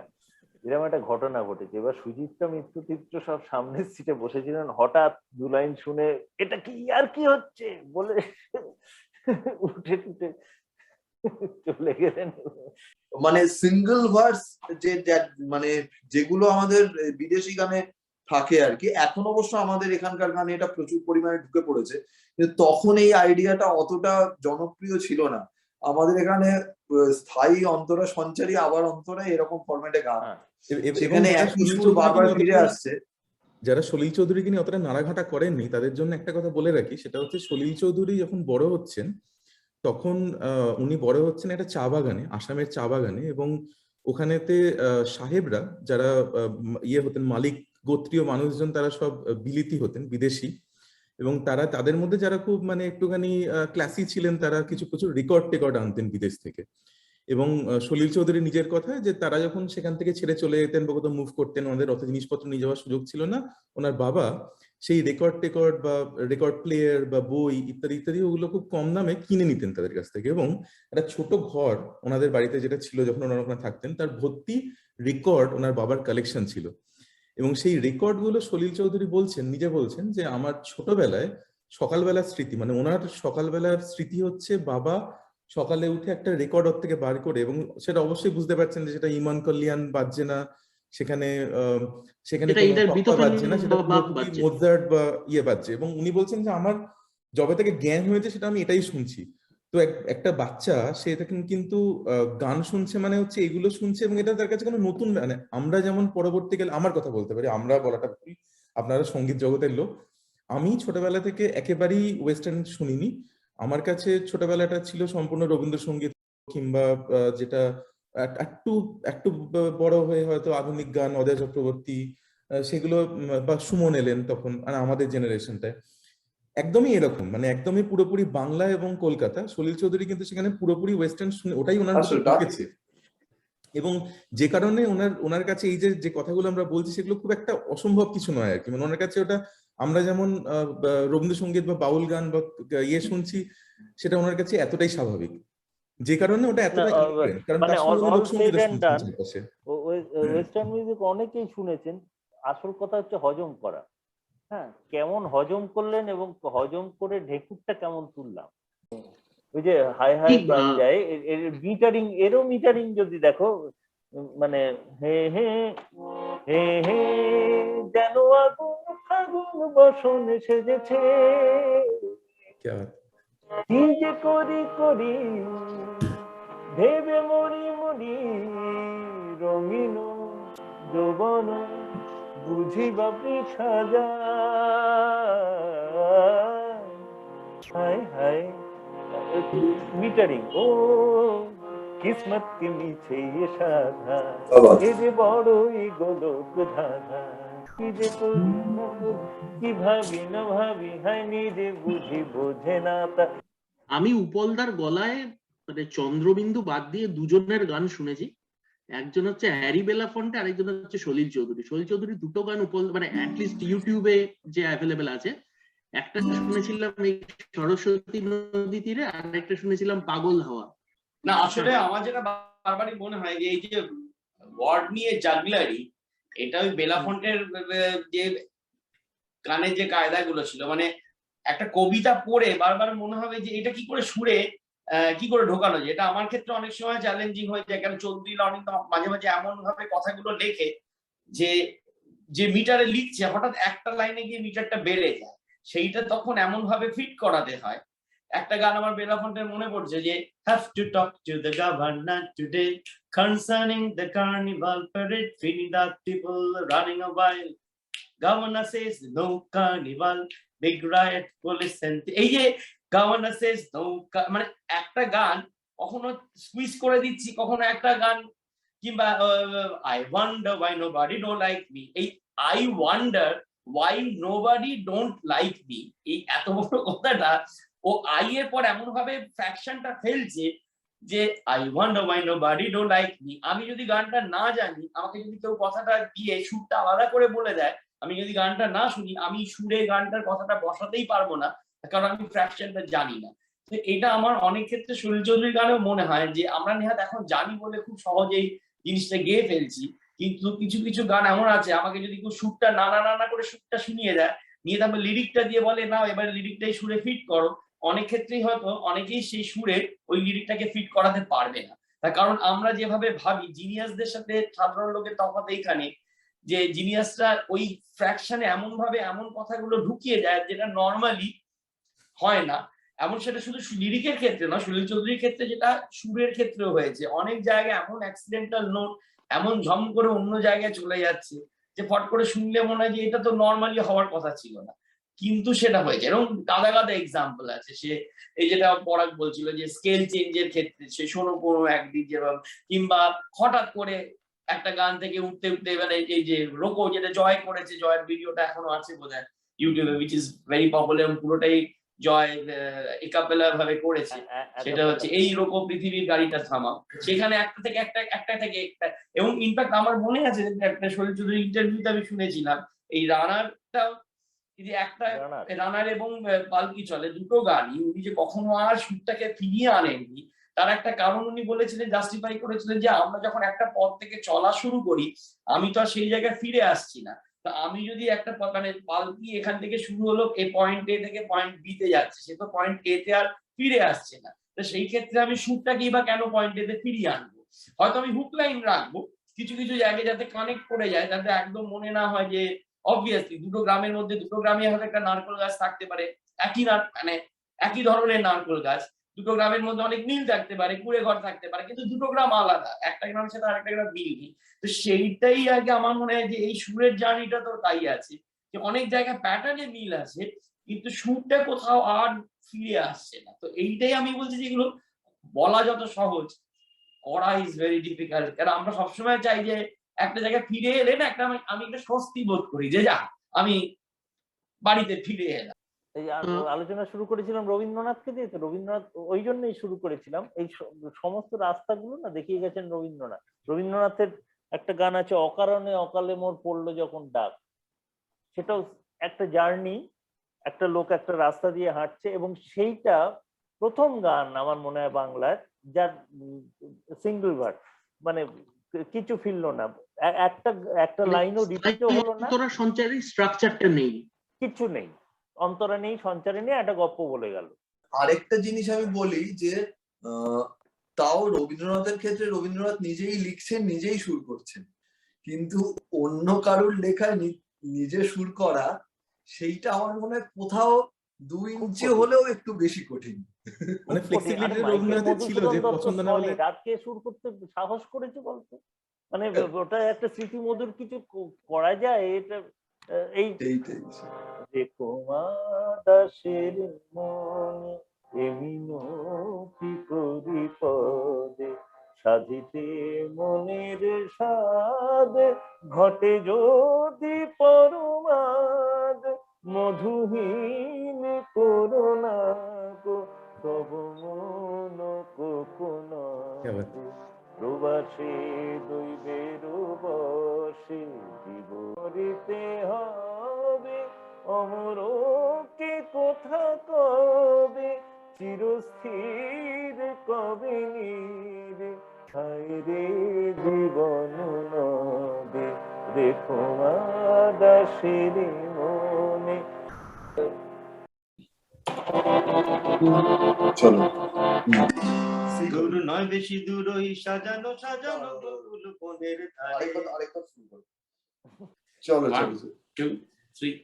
এরকম একটা ঘটনা ঘটেছে। এবার সুচিত্রা মিত্র তীর্থ সব সামনের সিটে বসেছিলেন, হঠাৎ দু লাইন শুনে এটা কি আর কি হচ্ছে বলে উঠে টুটে চলে গেলেন। মানে সিঙ্গেল ভার্স যে মানে যেগুলো আমাদের বিদেশি গানে থাকে আর কি, এখন অবশ্য আমাদের এখানকার গানে এটা প্রচুর পরিমাণে ঢুকে পড়েছে, কিন্তু তখন এই আইডিয়াটা অতটা জনপ্রিয় ছিল না। আমাদের এখানে স্থায়ী অন্তরা সঞ্চারী আবার অন্তরা এরকম ফরম্যাটে গান, সেখানে একই সুর বারবার ফিরে আসছে। যারা সলিল চৌধুরীকে নিয়ে অতটা নাড়াঘাটা করেননি তাদের জন্য একটা কথা বলে রাখি, সেটা হচ্ছে সলিল চৌধুরী যখন বড় হচ্ছেন তখন উনি বড় হচ্ছেন একটা চা বাগানে, আসামের চা বাগানে, এবং ওখানেতে সাহেবরা যারা ইয়ে হতেন, মালিক গোত্রীয় মানুষজন, তারা সব বিলিতি হতেন, বিদেশি, এবং তাদের মধ্যে যারা খুব মানে একটুখানি ক্লাসি ছিলেন, তারা কিছু প্রচুর রেকর্ড আনতেন বিদেশ থেকে। এবং সলিল চৌধুরী নিজের কথা যে তারা যখন সেখান থেকে ছেড়ে চলে যেতেন বা কোথাও মুভ করতেন, ওনাদের অত জিনিসপত্র নিয়ে যাওয়ার সুযোগ ছিল না, ওনার বাবা সেই রেকর্ড বা রেকর্ড প্লেয়ার বা বই ইত্যাদি ইত্যাদি ওগুলো খুব কম দামে কিনে নিতেন তাদের কাছ থেকে। এবং একটা ছোট ঘর ওনাদের বাড়িতে যেটা ছিল যখন ওনারা ওখানে থাকতেন, তার ভর্তি রেকর্ড ওনার বাবার কালেকশন ছিল। এবং সেই রেকর্ড গুলো সলিল চৌধুরী বলছেন, নিজে বলছেন যে আমার ছোটবেলায় সকালবেলার স্মৃতি, মানে ওনার সকালবেলার স্মৃতি হচ্ছে বাবা সকালে উঠে একটা রেকর্ড ওর থেকে বার করে, এবং সেটা অবশ্যই বুঝতে পারছেন যে সেটা ইমান কল্যাণ বাজছে না, সেখানে সেখানে এটা কোনো ঈদের টপ্পা বিতোফান বাজছে না, সেটা বা বাপ পুরোপুরি বাজছে। মোজার্ট বা ইয়ে বাজছে। এবং উনি বলছেন যে আমার যবে থেকে জ্ঞান হয়েছে সেটা আমি এটাই শুনছি। তো একটা বাচ্চা সে তখন কিন্তু গান শুনছে, মানে হচ্ছে এগুলো শুনছে, এবং এটা তার কাছে কোনো নতুন, মানে আমরা যেমন পরবর্তীকালে, আমার কথা বলতে পারি, আমরা বলাটা ভুল, আপনারা সঙ্গীত জগতের লোক, আমি ছোটবেলা থেকে একেবারেই ওয়েস্টার্ন শুনিনি। আমার কাছে ছোটবেলাটা ছিল সম্পূর্ণ রবীন্দ্রসঙ্গীত, কিংবা যেটা একটু একটু বড় হয়ে হয়তো আধুনিক গান, অদয় চক্রবর্তী, সেগুলো, বা সুমন এলেন তখন, মানে আমাদের জেনারেশনটায় একদমই এরকম, মানে একদমই পুরোপুরি বাংলা এবং কলকাতা। সলিল চৌধুরী কিন্তু সেখানে পুরোপুরি ওয়েস্টার্ন শুনে ওটাই ওনার আসলে ঢুকেছে। এবং যে কারণে ওনার কাছে এই যে কথাগুলো আমরা বলছি সেগুলো খুব একটা অসম্ভব কিছু নয় আর কি। মানে ওনার কাছে ওটা, আমরা যেমন রবীন্দ্রসঙ্গীত বা বাউল গান বা ইয়ে শুনছি, সেটা ওনার কাছে এতটাই স্বাভাবিক, যে কারণে ওটা এতটা ইন্টারেস্ট, কারণ মানে তার সঙ্গে উনি অল লোকসঙ্গীত সেড এন্ড শুনছেন ডান, চারপাশে। ওয়েস্টার্ন মিউজিক অনেকেই শুনেছেন, আসল কথা হচ্ছে হজম করা। হ্যাঁ, কেমন হজম করলেন এবং হজম করে ঢেকুরটা কেমন তুললাম। ওই যে হাই হাই ঠিক, প্রাণ যায়, এর মিটারিং, এরও মিটারিং যদি দেখো, মানে হে হে হে হে যেন আগুন ফাগুন বসনে সেজেছে, কি যে করি করি ভেবে মরি মরি, রঙিন যৌবন বুঝি বাপি সাজা, হায় হায় মিটারিং। ও কিসমত কি মিছে ये সাধা, এ যে বড়ই গোলক ধাঁধা, কি যে করি না করি, কি ভাবি না ভাবি, হায় নিজে বুঝি বোঝে না তা। আমি উপলদার গলায় মানে চন্দ্রবিন্দু বাদ দিয়ে দুজনের গান শুনেছি। একজন হচ্ছে হ্যারি বেলাফন্টে, আরেকজন হচ্ছে সলিল চৌধুরী। সলিল চৌধুরী দুটো গান মানে অ্যাটলিস্ট ইউটিউবে যে অ্যাভেলেবেল আছে, একটা শুনেছিলাম এই সরস্বতী নদী তীরে, আর একটা শুনেছিলাম পাগল হাওয়া। না আসলে আমার যেটা বারবারই মনে হয় যে এই যে ওয়ার্ড নিয়ে জাগলারি, এটা ওই বেলাফন্টের যে গানের যে কায়দাগুলো ছিল, মানে একটা কবিতা পড়ে বারবার মনে হবে যে এটা কি করে সুরে কি করে ঢোকানো যায়। এটা আমার ক্ষেত্রে অনেক সময় চ্যালেঞ্জিং হয়ে যায়, কারণ চৌধুরী লর্নিং মাঝে মাঝে এমন ভাবে কথাগুলো লেখে যে যে মিটারে লিখছে হঠাৎ একটা লাইনে গিয়ে মিটারটা বেড়ে যায়, সেইটা তখন এমন ভাবে ফিট করাতে হয়। একটা গান আমার বেলাফন্টের মনে পড়ছে যে have to talk to the governor today concerning the carnival parade, feeding the people running a while, governor says no carnival, big riot, police and এই যে governor says no, মানে একটা গান কখনো স্কুইজ করে দিচ্ছি, কখনো একটা গান, কিংবা I wonder why nobody don't like me, এই I wonder why nobody don't like me, এই এত বড় কথাটা ও আই এর পর এমন ভাবে ফ্র্যাকশনটা ফেলছে যে I wonder why nobody don't like me। আমি যদি গানটা না জানি, আমাকে যদি কেউ কথাটা দিয়ে সুরটা আলাদা করে বলে দেয়, আমি যদি গানটা না শুনি, আমি সুরে গানটার কথাটা বসাতেই পারবো না, কারণ আমি ফ্র্যাকশনটা জানি না। তো এটা আমার অনেক ক্ষেত্রে সলিল চৌধুরীর গানেও মনে হয় যে আমরা নেহাত এখন জানি বলে খুব সহজেই জিনিসটা গেয়ে ফেলছি, কিন্তু কিছু কিছু গান এমন আছে আমাকে যদি কেউ সুরটা না করে সুরটা শুনিয়ে দেয়, নিয়ে তারপর লিরিকটা দিয়ে বলে না এবার লিরিকটাই সুরে ফিট করো, অনেক ক্ষেত্রেই হয়তো অনেকেই সেই সুরে ওই লিরিকটাকে ফিট করাতে পারবে না। তার কারণ আমরা যেভাবে ভাবি, জিনিয়াসদের সাথে সাধারণ লোকের তফাৎ এইখানে যে জিনিয়াসরা ওই ফ্র্যাকশনে এমন ভাবে এমন কথাগুলো ঢুকিয়ে দেয় যেটা নর্মালি হয় না। এমন সেটা শুধু লিরিকের ক্ষেত্রে না, সলিল চৌধুরীর ক্ষেত্রে যেটা সুরের ক্ষেত্রেও হয়েছে, অনেক জায়গায় এমন অ্যাক্সিডেন্টাল নোট এমন ঝম করে অন্য জায়গায় চলে যাচ্ছে যে ফট করে শুনলে মনে হয় যে এটা তো নর্মালি হওয়ার কথা ছিল না, কিন্তু সেটা হয়েছে। এরকম গাদা গাদা এক্সাম্পল আছে। সে এই যেটা পরাগ বলছিল যে স্কেল চেঞ্জের ক্ষেত্রে সে শোনো কোনো একদিন যেরকম, কিংবা হঠাৎ করে একটা গান থেকে উঠতে উঠতে মানে এই যে রোকো যেটা জয় করেছে, জয়ের ভিডিওটা এখনো আছে বোধহয় ইউটিউবে, উইচ ইজ ভেরি পপুলার, পুরোটাই জয় একাপেলা ভাবে করেছে। সেটা হচ্ছে এই রকম পৃথিবীর গাড়িটা থামা, সেখানে একটা থেকে একটা, এবং ইনফ্যাক্ট আমার মনে আছে একটা সলিল চৌধুরীর ইন্টারভিউতে আমি শুনেছিলাম এই রানারটা যে একটা রানার। রানার এবং পালকি চলে দুটো গানই উনি যে কখনো আর সুরটাকে ফিরিয়ে আনেননি, তার একটা কারণ উনি বলেছিলেন, জাস্টিফাই করেছিলেন যে আমরা যখন একটা পথ থেকে চলা শুরু করি আমি তো আর সেই জায়গায় ফিরে আসছি না, তা আমি যদি একটা মানে পালকি এখান থেকে শুরু হলো এ পয়েন্ট এ থেকে পয়েন্ট বি তে যাচ্ছে, সে তো পয়েন্ট এ তে আর ফিরে আসছে না, তো সেই ক্ষেত্রে আমি সুরটাকেই বা কেন পয়েন্ট এ তে ফিরিয়ে আনবো? হয়তো আমি হুক লাইন রাখবো কিছু কিছু জায়গায় যাতে কানেক্ট করে যায়, যাতে একদম মনে না হয় যে অবভিয়াসলি দুটো গ্রামের মধ্যে দুটো গ্রামে হয়তো একটা নারকেল গাছ থাকতে পারে, একই মানে একই ধরনের নারকেল গাছ, দুটো গ্রামের মধ্যে অনেক মিল থাকতে পারে, কুড়ে ঘর থাকতে পারে, কিন্তু দুটো গ্রাম আলাদা, একটা গ্রামের সাথে আরেকটা গ্রাম মিল নেই। তো সেইটাই আগে আমার মনে হয় যে এই সুরের জার্নিটা তো তাই আছে যে অনেক জায়গায় প্যাটার্নে মিল আছে কিন্তু সুরটা কোথাও আর ফিরে আসছে না। তো এইটাই আমি বলছি যে এগুলো বলা যত সহজ, করা ইজ ভেরি ডিফিকাল্ট। কারণ আমরা সবসময় চাই যে একটা জায়গায় ফিরে এলে না একটা আমি একটা স্বস্তি বোধ করি যে যা আমি বাড়িতে ফিরে এলাম। এই আলোচনা শুরু করেছিলাম রবীন্দ্রনাথকে দিয়ে, তো রবীন্দ্রনাথ ওই জন্যই শুরু করেছিলাম। এই সমস্ত রাস্তাগুলো না দেখিয়ে গেছেন রবীন্দ্রনাথ। রবীন্দ্রনাথের একটা গান আছে, অকারণে অকালে মোর পড়লো যখন ডাক, সেটাও একটা জার্নি, একটা লোক একটা রাস্তা দিয়ে হাঁটছে, এবং সেইটা প্রথম গান আমার মনে হয় বাংলার যার সিঙ্গল ভার্স, মানে কিছু ফিরলো না, একটা একটা লাইনও রিপিটও হলো না, সঞ্চারী স্ট্রাকচারটা নেই, কিছু নেই, অন্তরা নেই, সঞ্চারে নেই, একটা গপ্প বলে গেল। আরেকটা জিনিস আমি বলি যে তাও রবীন্দ্রনাথের ক্ষেত্রে রবীন্দ্রনাথ নিজেই লিখছেন, নিজেই সুর করছেন, কিন্তু অন্য কারুর লেখায় নিজে সুর করা সেইটা আমার মনে হয় কোথাও 2 ইঞ্চি হলেও একটু বেশি কঠিন। মানে ফ্লেক্সিবিলিটি রবীন্দ্রনাথের ছিল যে পছন্দ না হলে রাতকে সুর করতে সাহস করেছে বলতো, মানে ওটা একটা স্মৃতি মধুর কিছু করা যায়। এটা এইটাই দেখো মা দাসের মনে এমিনো কি করি পদে সাধিতে মনের সাদ ঘটে যদি পরমাদ মধুহীন করুণা গো তব মন কোকোনা প্রবাসে দৈবের বসে জীবরিতে হবে অমরকে কোথা কবে চিরস্থির কবে নীরে ছাইরে জীবন নদে দেখো মা দাসের মনে। চলো দূর নয় বেশি দূর ওই সাজানো সাজানো গোকুল বনের ধারে। আরেকবার শুরু করো। চলো 1 2 3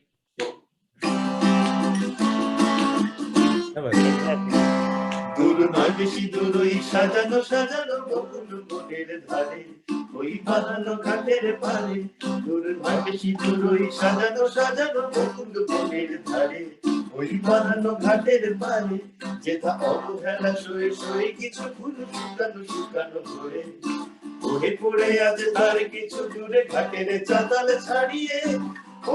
দূর নয় বেশি দূর ওই সাজানো সাজানো গোকুল বনের ধারে, ওই বানানো ঘাটের পারে। দূর নয় বেশি দূর ওই সাজানো সাজানো গোকুল বনের ধারে, ওই বানানো ঘাটের পারে। যেথা অবহেলা সয়ে সয়ে কিছু ফুল শুকানো শুকানো হয়ে ওহে পড়ে আছে তার কিছু দূরে ঘাটের চাতাল ছাড়িয়ে,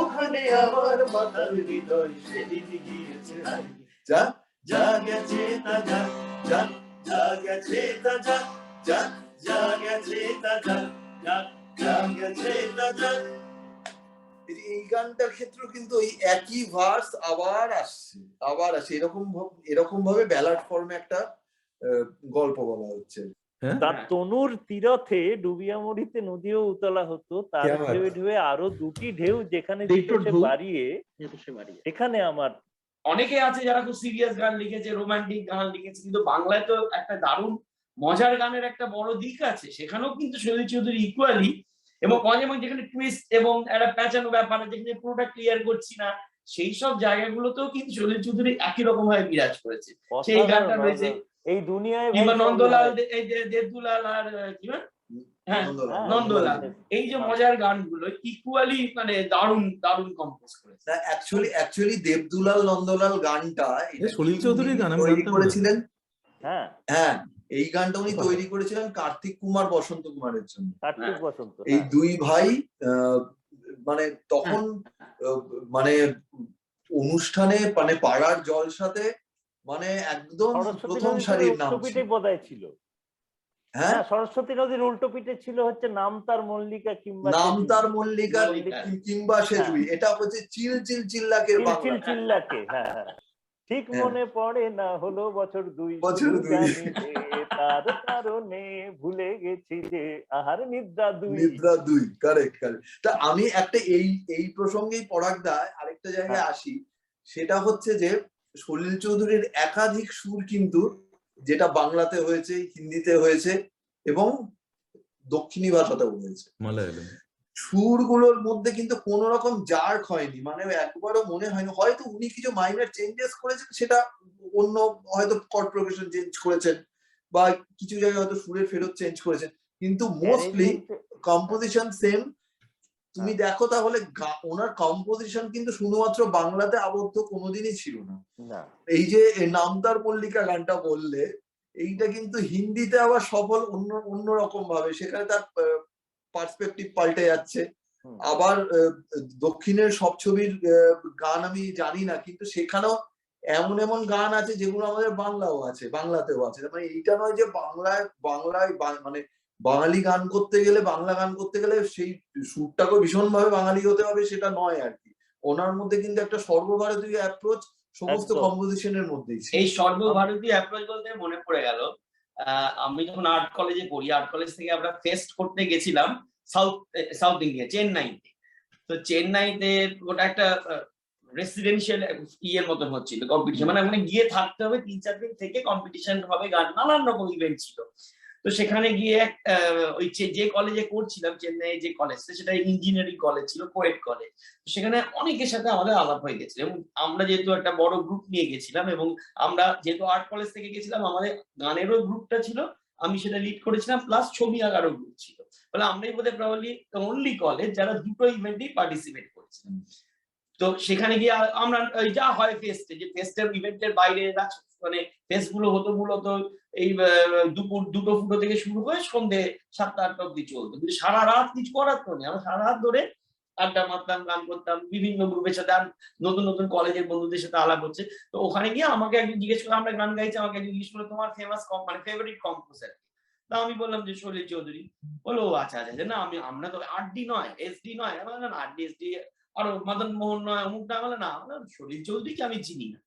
ওখানে আমার মাতার হৃদয় সেদিন গিয়েছে হারিয়ে। যা যা গেছে তা যা যা যা গেছে তা যা যা যা গেছে তা যা যা যা গেছে তা যা। এই গানটার ক্ষেত্রে কিন্তু ওই একই ভার্স আবার আসছে এরকম ভাবে ব্যালাড ফর্মে একটা গল্প বলা হচ্ছে। তার তনুর তীরথে ডুবিয়ামরিতে নদীও উতলা হতো, তার ঢেউয়ে ঢেউয়ে আরো দুটি ঢেউ যেখানে বাড়িয়ে এখানে আমার। অনেকে আছে যারা খুব সিরিয়াস গান লিখেছে, রোমান্টিক গান লিখেছে, কিন্তু বাংলায় তো একটা দারুণ মজার গানের একটা বড় দিক আছে, সেখানেও কিন্তু সলিল চৌধুরী ইকুয়ালি, এবং মাঝে মাঝে যেখানে টুইস্ট এবং একটা প্যাঁচানো ব্যাপার যেখানে পুরোটা ক্লিয়ার করছি না, সেই সব জায়গাগুলোতেও কিন্তু সলিল চৌধুরী একই রকম ভাবে বিরাজ করেছে। সেই গানটা রয়েছে এই দুনিয়ায় নন্দলাল, এই যে দেবদুলাল আর কি হ্যাঁ নন্দলাল, এই যে মজার গানগুলো ইকুয়ালি মানে দারুণ দারুণ কম্পোজ করেছে। অ্যাকচুয়ালি দেবদুলাল নন্দলাল গানটা সলিল চৌধুরীর গান আমি তৈরি করেছিলেন। হ্যাঁ হ্যাঁ, এই গানটা উনি তৈরি করেছিলেন কার্তিক কুমার বসন্ত কুমারের জন্য। কার্তিক বসন্ত, এই দুই ভাই মানে তখন মানে অনুষ্ঠানে মানে পাড়ার জলসাতে মানে একদম প্রথম সারির নাম বোধহয় ছিল। হ্যাঁ, সরস্বতী নদীর উল্টো পিঠে ছিল হচ্ছে নামতার মল্লিকা কিংবা নামতার মল্লিকা মল্লিকা। কিংবা সেজুই, এটা হচ্ছে চিল চিল চিল্লাকের বাংলা। চিল চিল্লাকে, হ্যাঁ হ্যাঁ, ঠিক হ্যাঁ। মনে পড়ে না হলো বছর দুই, বছর শুধু দুই। জানি যে তার কারণে ভুলে গেছি যে আহার নিদ্রা দুই। নিদ্রা দুই, কারেক্ট কারেক্ট। তা আমি একটা এই প্রসঙ্গেই পরাগদা আরেকটা জায়গায় হ্যাঁ। আসি, সেটা হচ্ছে যে সলিল চৌধুরীর একাধিক সুর কিন্তু, যেটা বাংলাতে হয়েছে, হিন্দিতে হয়েছে এবং দক্ষিণী ভাষাতেও হয়েছে, মালায়ালাম। সুরগুলোর মধ্যে কিন্তু কোন রকম জার্ক হয়নি, মানে একবারও মনে হয়নি। হয়তো উনি কিছু মাইনর চেঞ্জেস করেছেন, সেটা অন্য, হয়তো কর্ড প্রোগ্রেশন চেঞ্জ করেছেন বা কিছু জায়গায় হয়তো সুরের ফেরত চেঞ্জ করেছেন, কিন্তু মোস্টলি কম্পোজিশন সেম। তুমি দেখো তাহলে ওনার কম্পোজিশন কিন্তু শুধুমাত্র বাংলাতে আবদ্ধ কোনোদিনই ছিল না। না, এই যে নামতার মল্লিকা গানটা বললে, এইটা কিন্তু হিন্দিতে আবার সফল অন্যরকম ভাবে, সেখানে তার পার্সপেক্টিভ পাল্টে যাচ্ছে। আবার দক্ষিণের সব ছবির গান আমি জানি না, কিন্তু সেখানেও এমন এমন গান আছে যেগুলো আমাদের বাংলাতেও আছে। মানে এইটা নয় যে বাংলায় মানে বাঙালি গান করতে গেলে, বাংলা গান করতে গেলে সেই সুরটাকেও ভীষণ ভাবে বাঙালি হতে হবে, সেটা নয় আর কি। ওনার মধ্যে কিন্তু একটা সর্বভারতীয় অ্যাপ্রোচ সমস্ত একদম। কম্পোজিশনের মধ্যেই ছিল। এই সর্বভারতীয় অ্যাপ্রোচ বলতে মনে পড়ে গেল, আমি যখন আর্ট কলেজে পড়ি, আর্ট কলেজ থেকে আমরা ফেস্ট করতে গেছিলাম সাউথ ইন্ডিয়া, চেন্নাইতে। তো চেন্নাইতে ওটা একটা রেসিডেন্সিয়াল ইয়ের মতন হচ্ছিল কম্পিটিশন, মানে ওখানে গিয়ে থাকতে হবে 3-4 দিন থেকে, কম্পিটিশন হবে, গান, নানান রকম ইভেন্ট ছিল। তো সেখানে গিয়ে ওই যে কলেজে করছিলাম, চেন্নাই যে কলেজ, সেটা ইঞ্জিনিয়ারিং কলেজ ছিল, কোয়েট কলেজ। সেখানে অনেকের সাথে আমাদের আলাপ হয়ে গেছিল, এবং আমরা যেহেতু একটা বড় গ্রুপ নিয়ে গেছিলাম, এবং আমরা যেহেতু আর্ট কলেজ থেকে গেছিলাম, আমাদের গানেরও গ্রুপটা ছিল, আমি সেটা লিড করেছিলাম, প্লাস ছবি আঁকারও গ্রুপ ছিল। ফলে আমরাই বোধহয় প্রবাবলি অনলি কলেজ যারা দুটো ইভেন্টেই পার্টিসিপেট করেছিলাম। তো সেখানে গিয়ে আমরা যা হয় ফেস্টে, যে ফেস্টের ইভেন্টের বাইরে মানে ফেস্ট গুলো হতো মূলত এই দুপুর 2টো থেকে শুরু হয়ে সন্ধ্যে 7টা-8টা অব্দি চলতো, কিন্তু সারা রাত কিছু করার তো নেই, আমরা সারা রাত ধরে আড্ডা মারতাম, গান করতাম, বিভিন্ন গ্রুপের সাথে, নতুন নতুন কলেজের বন্ধুদের সাথে আলাপ হচ্ছে। তো ওখানে গিয়ে আমাকে একজন জিজ্ঞেস করে, আমরা গান গাইছি, আমাকে একজন জিজ্ঞেস করলো তোমার মানে ফেভারিট কম্পোজার। তা আমি বললাম যে সলিল চৌধুরী। বলো আচ্ছা আচ্ছা, না আমরা তো আরডি নয়, এসডি নয়। না আরডি এসডি আরো মদন মোহন নয়, অমুক না, বলে না, সলিল চৌধুরীকে আমি চিনি না।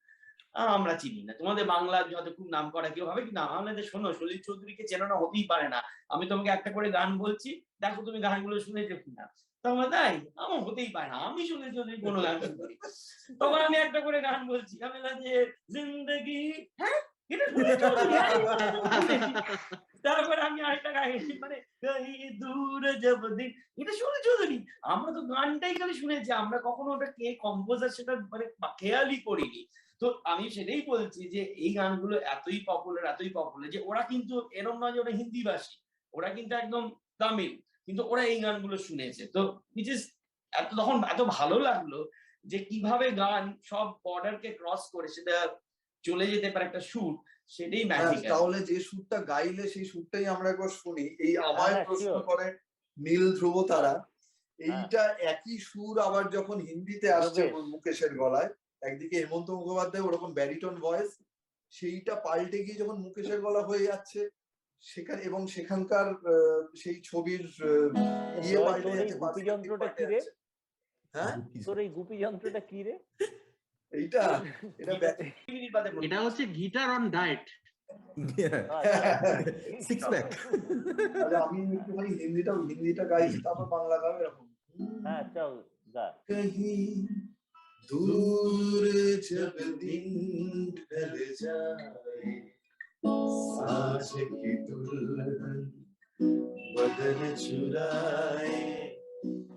আমরা চিনি না, তোমাদের বাংলার হয়তো খুব নাম করা কেউ হবে, কিন্তু আমাদের শোনো, সলিল চৌধুরীকে চেনো না, হতেই পারে না। আমি তোমাকে একটা করে গান বলছি, দেখো তুমি গানগুলো শুনেছো কিনা। তখন তাই আমার হতেই পারে না, আমি সলিল চৌধুরী কোনো গান শুনি। তখন আমি একটা করে গান বলছি, আমি যে জিন্দগি, হ্যাঁ এটা সলিল চৌধুরী, তারপরে আমি আরেকটা গাই, মানে দূর যাব দিন, এটা সলিল চৌধুরী। আমরা তো গানটাই খালি শুনেছি, আমরা কখনো ওটা কে কম্পোজার সেটা মানে খেয়ালই করিনি। তো আমি সেটাই বলছি যে এই গানগুলো এতই পপুলার যে ওরা কিন্তু এরম নয় যে ওরা হিন্দি ভাষী, ওরা কিন্তু একদম তামিল, কিন্তু ওরা এই গানগুলো শুনেছে। তো তখন এত ভালো লাগলো যে কিভাবে গান সব বর্ডারকে ক্রস করে সেটা চলে যেতে পারে একটা সুর, সেটাই ম্যাজিক। তাহলে যে সুরটা গাইলে সেই সুরটাই আমরা একবার শুনি। এই আমায় প্রশ্ন করে নীল ধ্রুব তারা, এইটা একই সুর আবার যখন হিন্দিতে আসছে মুকেশের গলায়, একদিকে হেমন্ত মুখোপাধ্যায় ওরকম ব্যারিটন ভয়েস, সেইটা পাল্টে গিয়ে যখন মুকেশের গলা হয়ে যাচ্ছে সেখানে, এবং সেখানকার সেই ছবির ইয়ে পাল্টে যাচ্ছে, গুপি যন্ত্রটা কি রে? হ্যাঁ, তোর এই গুপি যন্ত্রটা কি রে? এটা হচ্ছে guitar on diet. Six pack. আমি একটুখানি হিন্দিটা গাইছি, তারপর বাংলা গাও এরকম। হ্যাঁ চল গা। কহি दूर जब दिन ढल जाए, साँझ की दुल्हन बदन चुराए,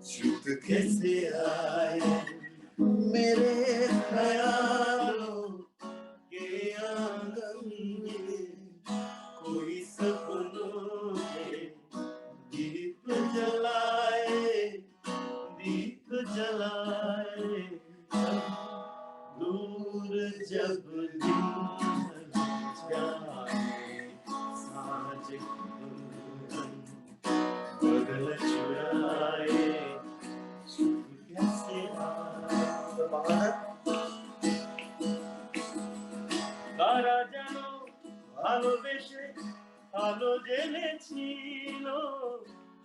चुप कैसे आए मेरे ख्यालों के आंगन में, कोई सपनों के दीप जलाए, दीप जलाए, दूर जब दिन जाए, साँझ की दुल्हन बदन चुराए, चुप कैसे आए। তারা যেন ভালোবেসে আলো জেলেছিল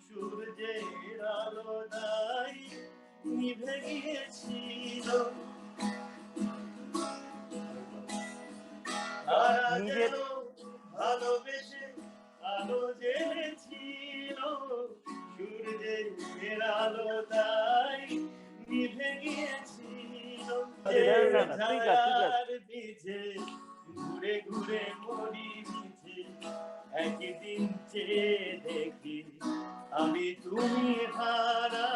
সূর্যের আলো নাই নিভে গিয়েছিল তারা যেন ভালোবেসে আলো জেলেছিল সূর্যের আলো তাই নিভে গিয়েছিল ছায়ার বিছে ঘুরে ঘুরে মরি বিছে একদিন চেয়ে দেখি আমি তুমি হারা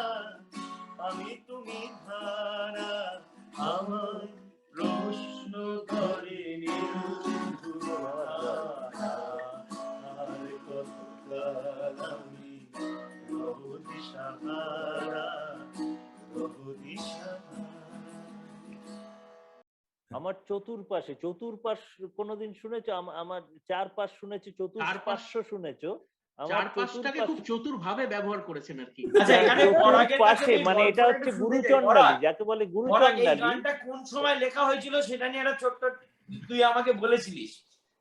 আমি তুমি হারা আমার প্রশ্ন করে আর কতকাল আমি রব দিশাহারা রব দিশাহারা। আমার চতুর্পাশ কোনোদিন শুনেছো? আমার চারপাশ শুনেছো, চতুর্পাশ্য শুনেছো? আমার চারপাশটাকে খুব চতুর ভাবে ব্যবহার করেছেন আর কি। আচ্ছা, এখানে পরাগের কাছে পাশে আমি মানে গল্প এটা একটু হচ্ছে শুনতে চাই। গুরুচণ্ডালী, যাকে বলে এই গুরুচণ্ডালী। গানটা কোন সময় লেখা হয়েছিল সেটা নিয়ে একটা ছোট্ট তুই আমাকে বলেছিলিস,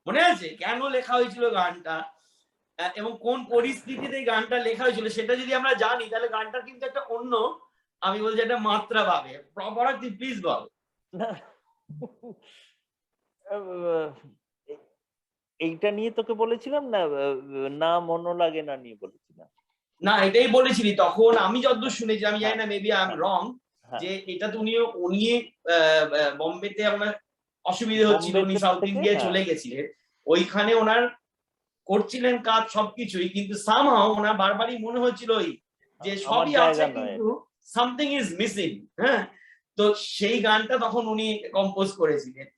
মনে আছে? কেন লেখা হয়েছিল গানটা এবং কোন পরিস্থিতিতে এই গানটা লেখা হয়েছিল সেটা যদি আমরা জানি তাহলে গানটা কিন্তু একটা অন্য, আমি বলছি একটা মাত্রা পাবে। পরাগ তুই প্লিজ বল। এইটা নিয়ে তোকে বলেছিলাম না, না মনো লাগে না নিয়ে বলেছিলাম না, এটাই বলেছিলি তখন। আমি যতদূর শুনেছি, আমি জানি না, মেবি আই এম রং, যে এটা তো উনি বোম্বেতে আপনার অসুবিধা হচ্ছিল, উনি সাউথ ইন্ডিয়ায় চলে গেছিলেন, ওইখানে ওনার করছিলেন কাজ সবকিছুই, কিন্তু সামহাও ওনার বারবারই মনে হচ্ছিল যে সবই আছে কিন্তু সামথিং ইজ মিসিং। হ্যাঁ, তো সেই গানটা তখন উনি কম্পোজ করেছিলেন।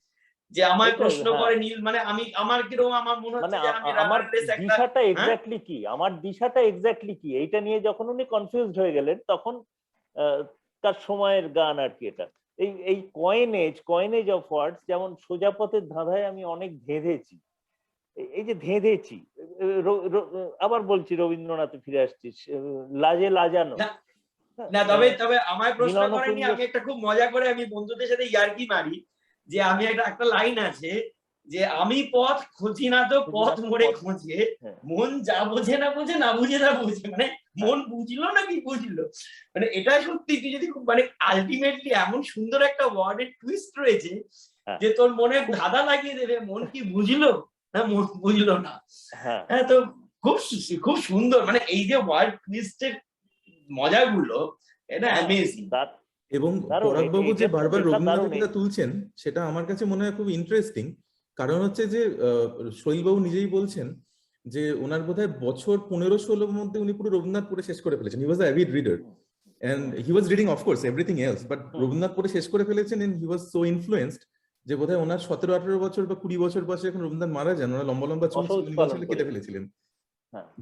যে আমায় প্রশ্ন করে নীল, মানে আমি আমার কিরকম আমার মনে হচ্ছে যে আমি আমার দিশাটা এক্স্যাক্টলি কি, আমার দিশাটা এক্স্যাক্টলি কি, এইটা নিয়ে যখন উনি কনফিউজড হয়ে গেলেন তখন তার সময়ের গান আর কি এটা। এই কয়েনেজ অফ ওয়ার্ডস, যেমন সোজা পথের ধাঁধায় আমি অনেক ধেঁধেছি, এই যে ধেঁধেছি, আবার বলছি রবীন্দ্রনাথে ফিরে আসছিস, লাজে লাজানো না। তবে আমায় প্রশ্ন করেনি, আমি একটা খুব মজা করে আমি বন্ধুদের সাথে ইয়ার্কি মারি যে আমি একটা লাইন আছে যে আমি পথ খুঁজি না তো পথ মোড়ে খুঁজে, মন যা বোঝে না বোঝে, না বুঝে না বুঝে, মানে মন বুঝলো না কি বুঝলো, মানে এটা সত্যি তুই যদি খুব মানে আলটিমেটলি এমন সুন্দর একটা ওয়ার্ডের টুইস্ট রয়েছে যে তোর মনে ধাঁধা লাগিয়ে দেবে, মন কি বুঝলো না মন বুঝলো না। হ্যাঁ, তো খুব সুন্দর, মানে এই যে ওয়ার্ড টুইস্টের মজাগুলো, এটা অ্যামেজিং। এবং পরাগবাবু যে বারবার রবীন্দ্রনাথের কথা তুলছেন সেটা আমার কাছে মনে হয় খুব ইন্টারেস্টিং। কারণ হচ্ছে যে শৈলবাবু নিজেই বলছেন যে ওনার বোধহয় বছর 15-16 মধ্যে উনি পুরো রবীন্দ্রনাথ পড়ে শেষ করে ফেলেছেন। He was a avid reader and he was reading of course everything else, but Rabindranath পড়ে শেষ করে ফেলেছেন and he was so influenced যে বোধহয় ওনার 17-18 বছর বা 20 বছর বয়সে এখন রবীন্দ্রনাথ মারা যান, ওনার লম্বা লম্বা চুল কেটে ফেলেছিলেন,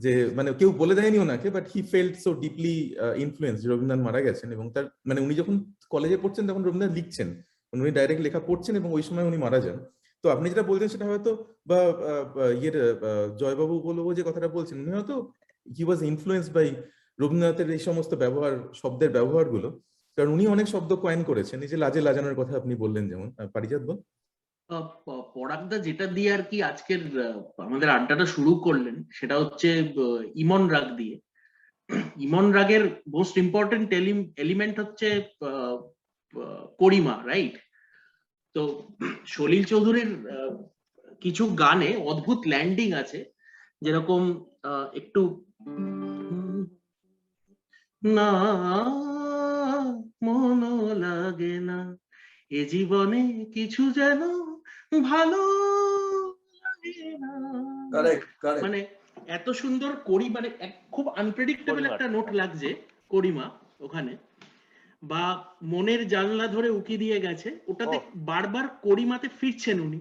যে মানে কেউ বলে দেয়নি ওনাকে, but he felt so deeply influence Rabindranath মারা গেছেন। এবং তার মানে উনি যখন কলেজে পড়ছেন তখন রবীন্দ্রনাথ লিখছেন, উনি ডাইরেক্ট লেখা পড়ছেন এবং ওই সময় উনি মারা যান। তো আপনি যেটা বলছেন সেটা হয়তো বা জয়বাবু বলবো যে কথাটা বলছেন, উনি হয়তো হি ওয়াজ ইনফ্লুয়েন্সড বাই রবীন্দ্রনাথের এই সমস্ত শব্দের ব্যবহারগুলো, কারণ উনি অনেক শব্দ কয়েন করেছেন। এই যে লাজে লাজানোর কথা আপনি বললেন, যেমন পারিজাত বল। পরাগদা যেটা দিয়ে আর কি আজকের আমাদের আড্ডাটা শুরু করলেন সেটা হচ্ছে ইমন রাগ দিয়ে। ইমন রাগের মোস্ট ইম্পর্টেন্ট এলিমেন্ট হচ্ছে করিমা, রাইট? তো সলিল চৌধুরীর কিছু গানে অদ্ভুত ল্যান্ডিং আছে, যেরকম একটু না মন লাগে না এ জীবনে কিছু যেন ভালো লাগে না, মানে এত সুন্দর করি, মানে খুব আনপ্রেডিক্টেবল একটা নোট লাগছে করিমা ওখানে। বা মনের জানলা ধরে উকি দিয়ে গেছে, ওটাতে বারবার করিমাতে ফিরছেন উনি।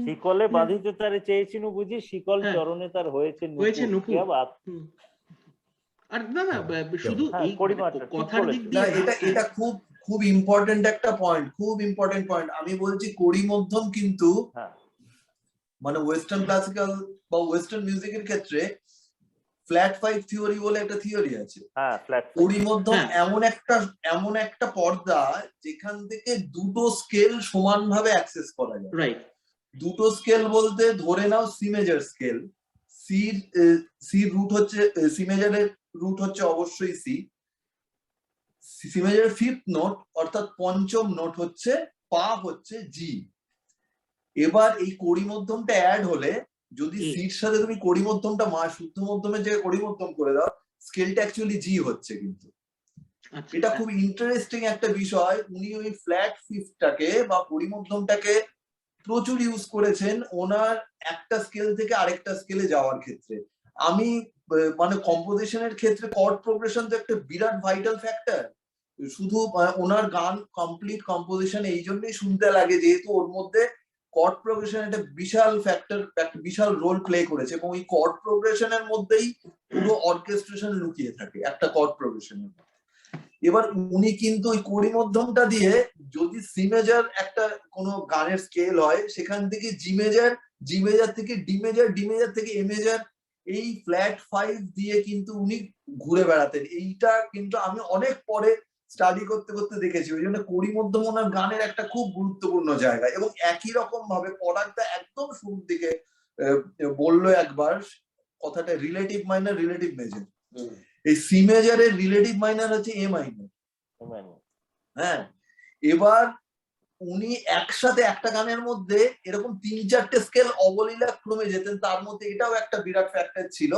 শিকলে বাঁধিতে তারে চেয়েছিনু বুঝি, শিকল চরণে তার হয়েছে নুপুর। আর না না শুধু এই কথার দিক দিয়ে এটা খুব ইম্পর্টেন্ট একটা পয়েন্ট, খুব ইম্পর্টেন্ট পয়েন্ট। আমি বলছি করি মধ্যম কিন্তু মানে ওয়েস্টার্ন ক্লাসিক্যাল বা ওয়েস্টার্ন মিউজিকের ক্ষেত্রে ফ্ল্যাট 5 থিওরি বলে একটা থিওরি আছে। করি মধ্যম এমন একটা পর্দা যেখান থেকে দুটো স্কেল সমানভাবে অ্যাক্সেস করা যায়। রাইট, দুটো স্কেল বলতে ধরে নাও C major scale, C root হচ্ছে, সি মেজরের রুট হচ্ছে অবশ্যই সি। সি মেজরের ফিফথ নোট অর্থাৎ পঞ্চম নোট হচ্ছে পা হচ্ছে জি। এবার এই কড়ি মধ্যমটা অ্যাড হলে যদি সির সাথে তুমি কড়ি মধ্যমটা শুদ্ধ মধ্যমের জায়গায় কড়ি মধ্যম করে দাও, স্কেলটা অ্যাকচুয়ালি জি হচ্ছে। কিন্তু এটা খুব ইন্টারেস্টিং একটা বিষয়। উনি ওই ফ্ল্যাট ফিফথটাকে বা কড়ি মধ্যমটাকে প্রচুর ইউজ করেছেন ওনার একটা স্কেল থেকে আরেকটা স্কেলে যাওয়ার ক্ষেত্রে। আমি মানে কম্পোজিশনের ক্ষেত্রে কর্ড প্রোগ্রেশন তো একটা বিরাট ভাইটাল ফ্যাক্টর। শুধু ওনার গান কমপ্লিট কম্পোজিশন এই জন্যই শুনতে লাগে যেহেতু ওর মধ্যে কর্ড প্রোগ্রেশন একটা বিশাল ফ্যাক্টর, একটা বিশাল রোল প্লে করেছে, এবং এই কর্ড প্রোগ্রেশনের মধ্যেই পুরো অর্কেস্ট্রেশন লুকিয়ে থাকে একটা কর্ড প্রোগ্রেশনের। এবার উনি কিন্তু ওই কড়ি মধ্যমটা দিয়ে যদি সি মেজর একটা কোনো গানের স্কেল হয় সেখান থেকে জি মেজর, জি মেজর থেকে ডি মেজর, ডি মেজর থেকে এ মেজর, এই ফ্ল্যাট 5 দিয়ে কিন্তু উনি ঘুরে বেড়াতেন। এইটা কিন্তু আমি অনেক পরে স্টাডি করতে করতে দেখেছি। ওই জন্য কড়ি মধ্যম ওনার গানের একটা খুব গুরুত্বপূর্ণ জায়গা। এবং একই রকম ভাবে পরাগদা একদম শুরুর দিকে বললো একবার কথাটা রিলেটিভ মাইনর রিলেটিভ মেজর। এই সি মেজরের রিলেটিভ মাইনর হচ্ছে এ মাইনর। হ্যাঁ, এবার উনি একসাথে একটা গানের মধ্যে এরকম 3-4টে স্কেল অবলীলা ক্রমে যেতেন। তার মধ্যে এটাও একটা বিরাট ফ্যাক্টর ছিল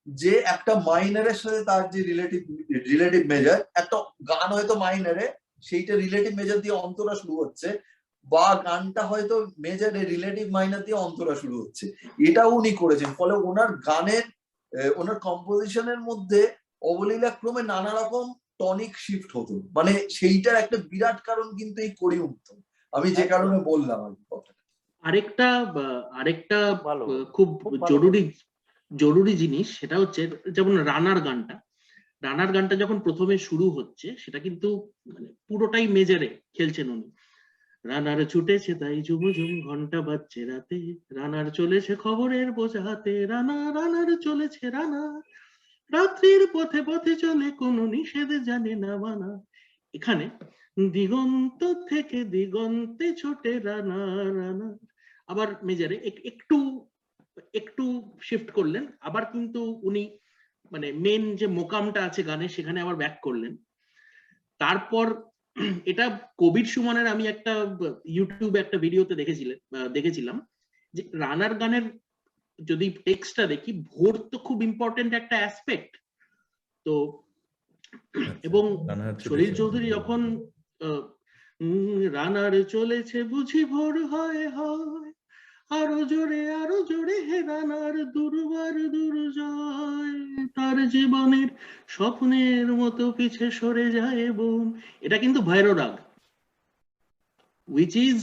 যে একটা মাইনারের সাথে তার যে রিলেটিভ মেজর, একটা গান হয়তো মাইনারে, সেইটা রিলেটিভ মেজর দিয়ে অন্তরা শুরু হচ্ছে, বা গানটা হয়তো মেজরে রিলেটিভ মাইনার দিয়ে অন্তরা শুরু হচ্ছে। এটাও উনি করেছেন। ফলে ওনার গানের ওনার কম্পোজিশনের মধ্যে অবলীলা ক্রমে নানা রকম টনিক শিফট হতো। মানে সেইটার একটা বিরাট কারণ কিন্তু এই কড়ি মধ্যম, আমি যে কারণে বললাম আর কি কথাটা। আরেকটা খুব জরুরি জিনিস সেটা হচ্ছে যেমন রানার গানটা যখন প্রথমে শুরু হচ্ছে সেটা কিন্তু মানে পুরোটাই মেজরে খেলছেন উনি। রানার ছুটেছে তাই ঝুমঝুম ঘন্টা বাজছে রাতে, রানার চলেছে খবরের বোঝা হাতে, রানার চলেছে রানা, রাত্রির পথে পথে চলে কোনো নিষেধ জানে না মানা। এখানে দিগন্ত থেকে দিগন্তে ছোটে রানা রানা, আবার মেজারে একটু শিফট করলেন, আবার কিন্তু উনি মানে মেন যে মোকামটা আছে গানে সেখানে আবার ব্যাক করলেন। তারপর এটা কোভিড সুমনের আমি একটা ইউটিউবে একটা ভিডিওতে দেখেছিলাম যে রানার গানের যদি টেক্সটটা দেখি, ভোর তো খুব ইম্পর্টেন্ট একটা অ্যাসপেক্ট। তো এবং সলিল চৌধুরী যখন রানার চলেছে বুঝি ভোর হয় হয়, আরো জোরে হে রানার দুর্বার দুর্জয়, তার জীবনের স্বপ্নের মতো পিছে সরে যায় বোন, এটা কিন্তু ভৈরব রাগ, which is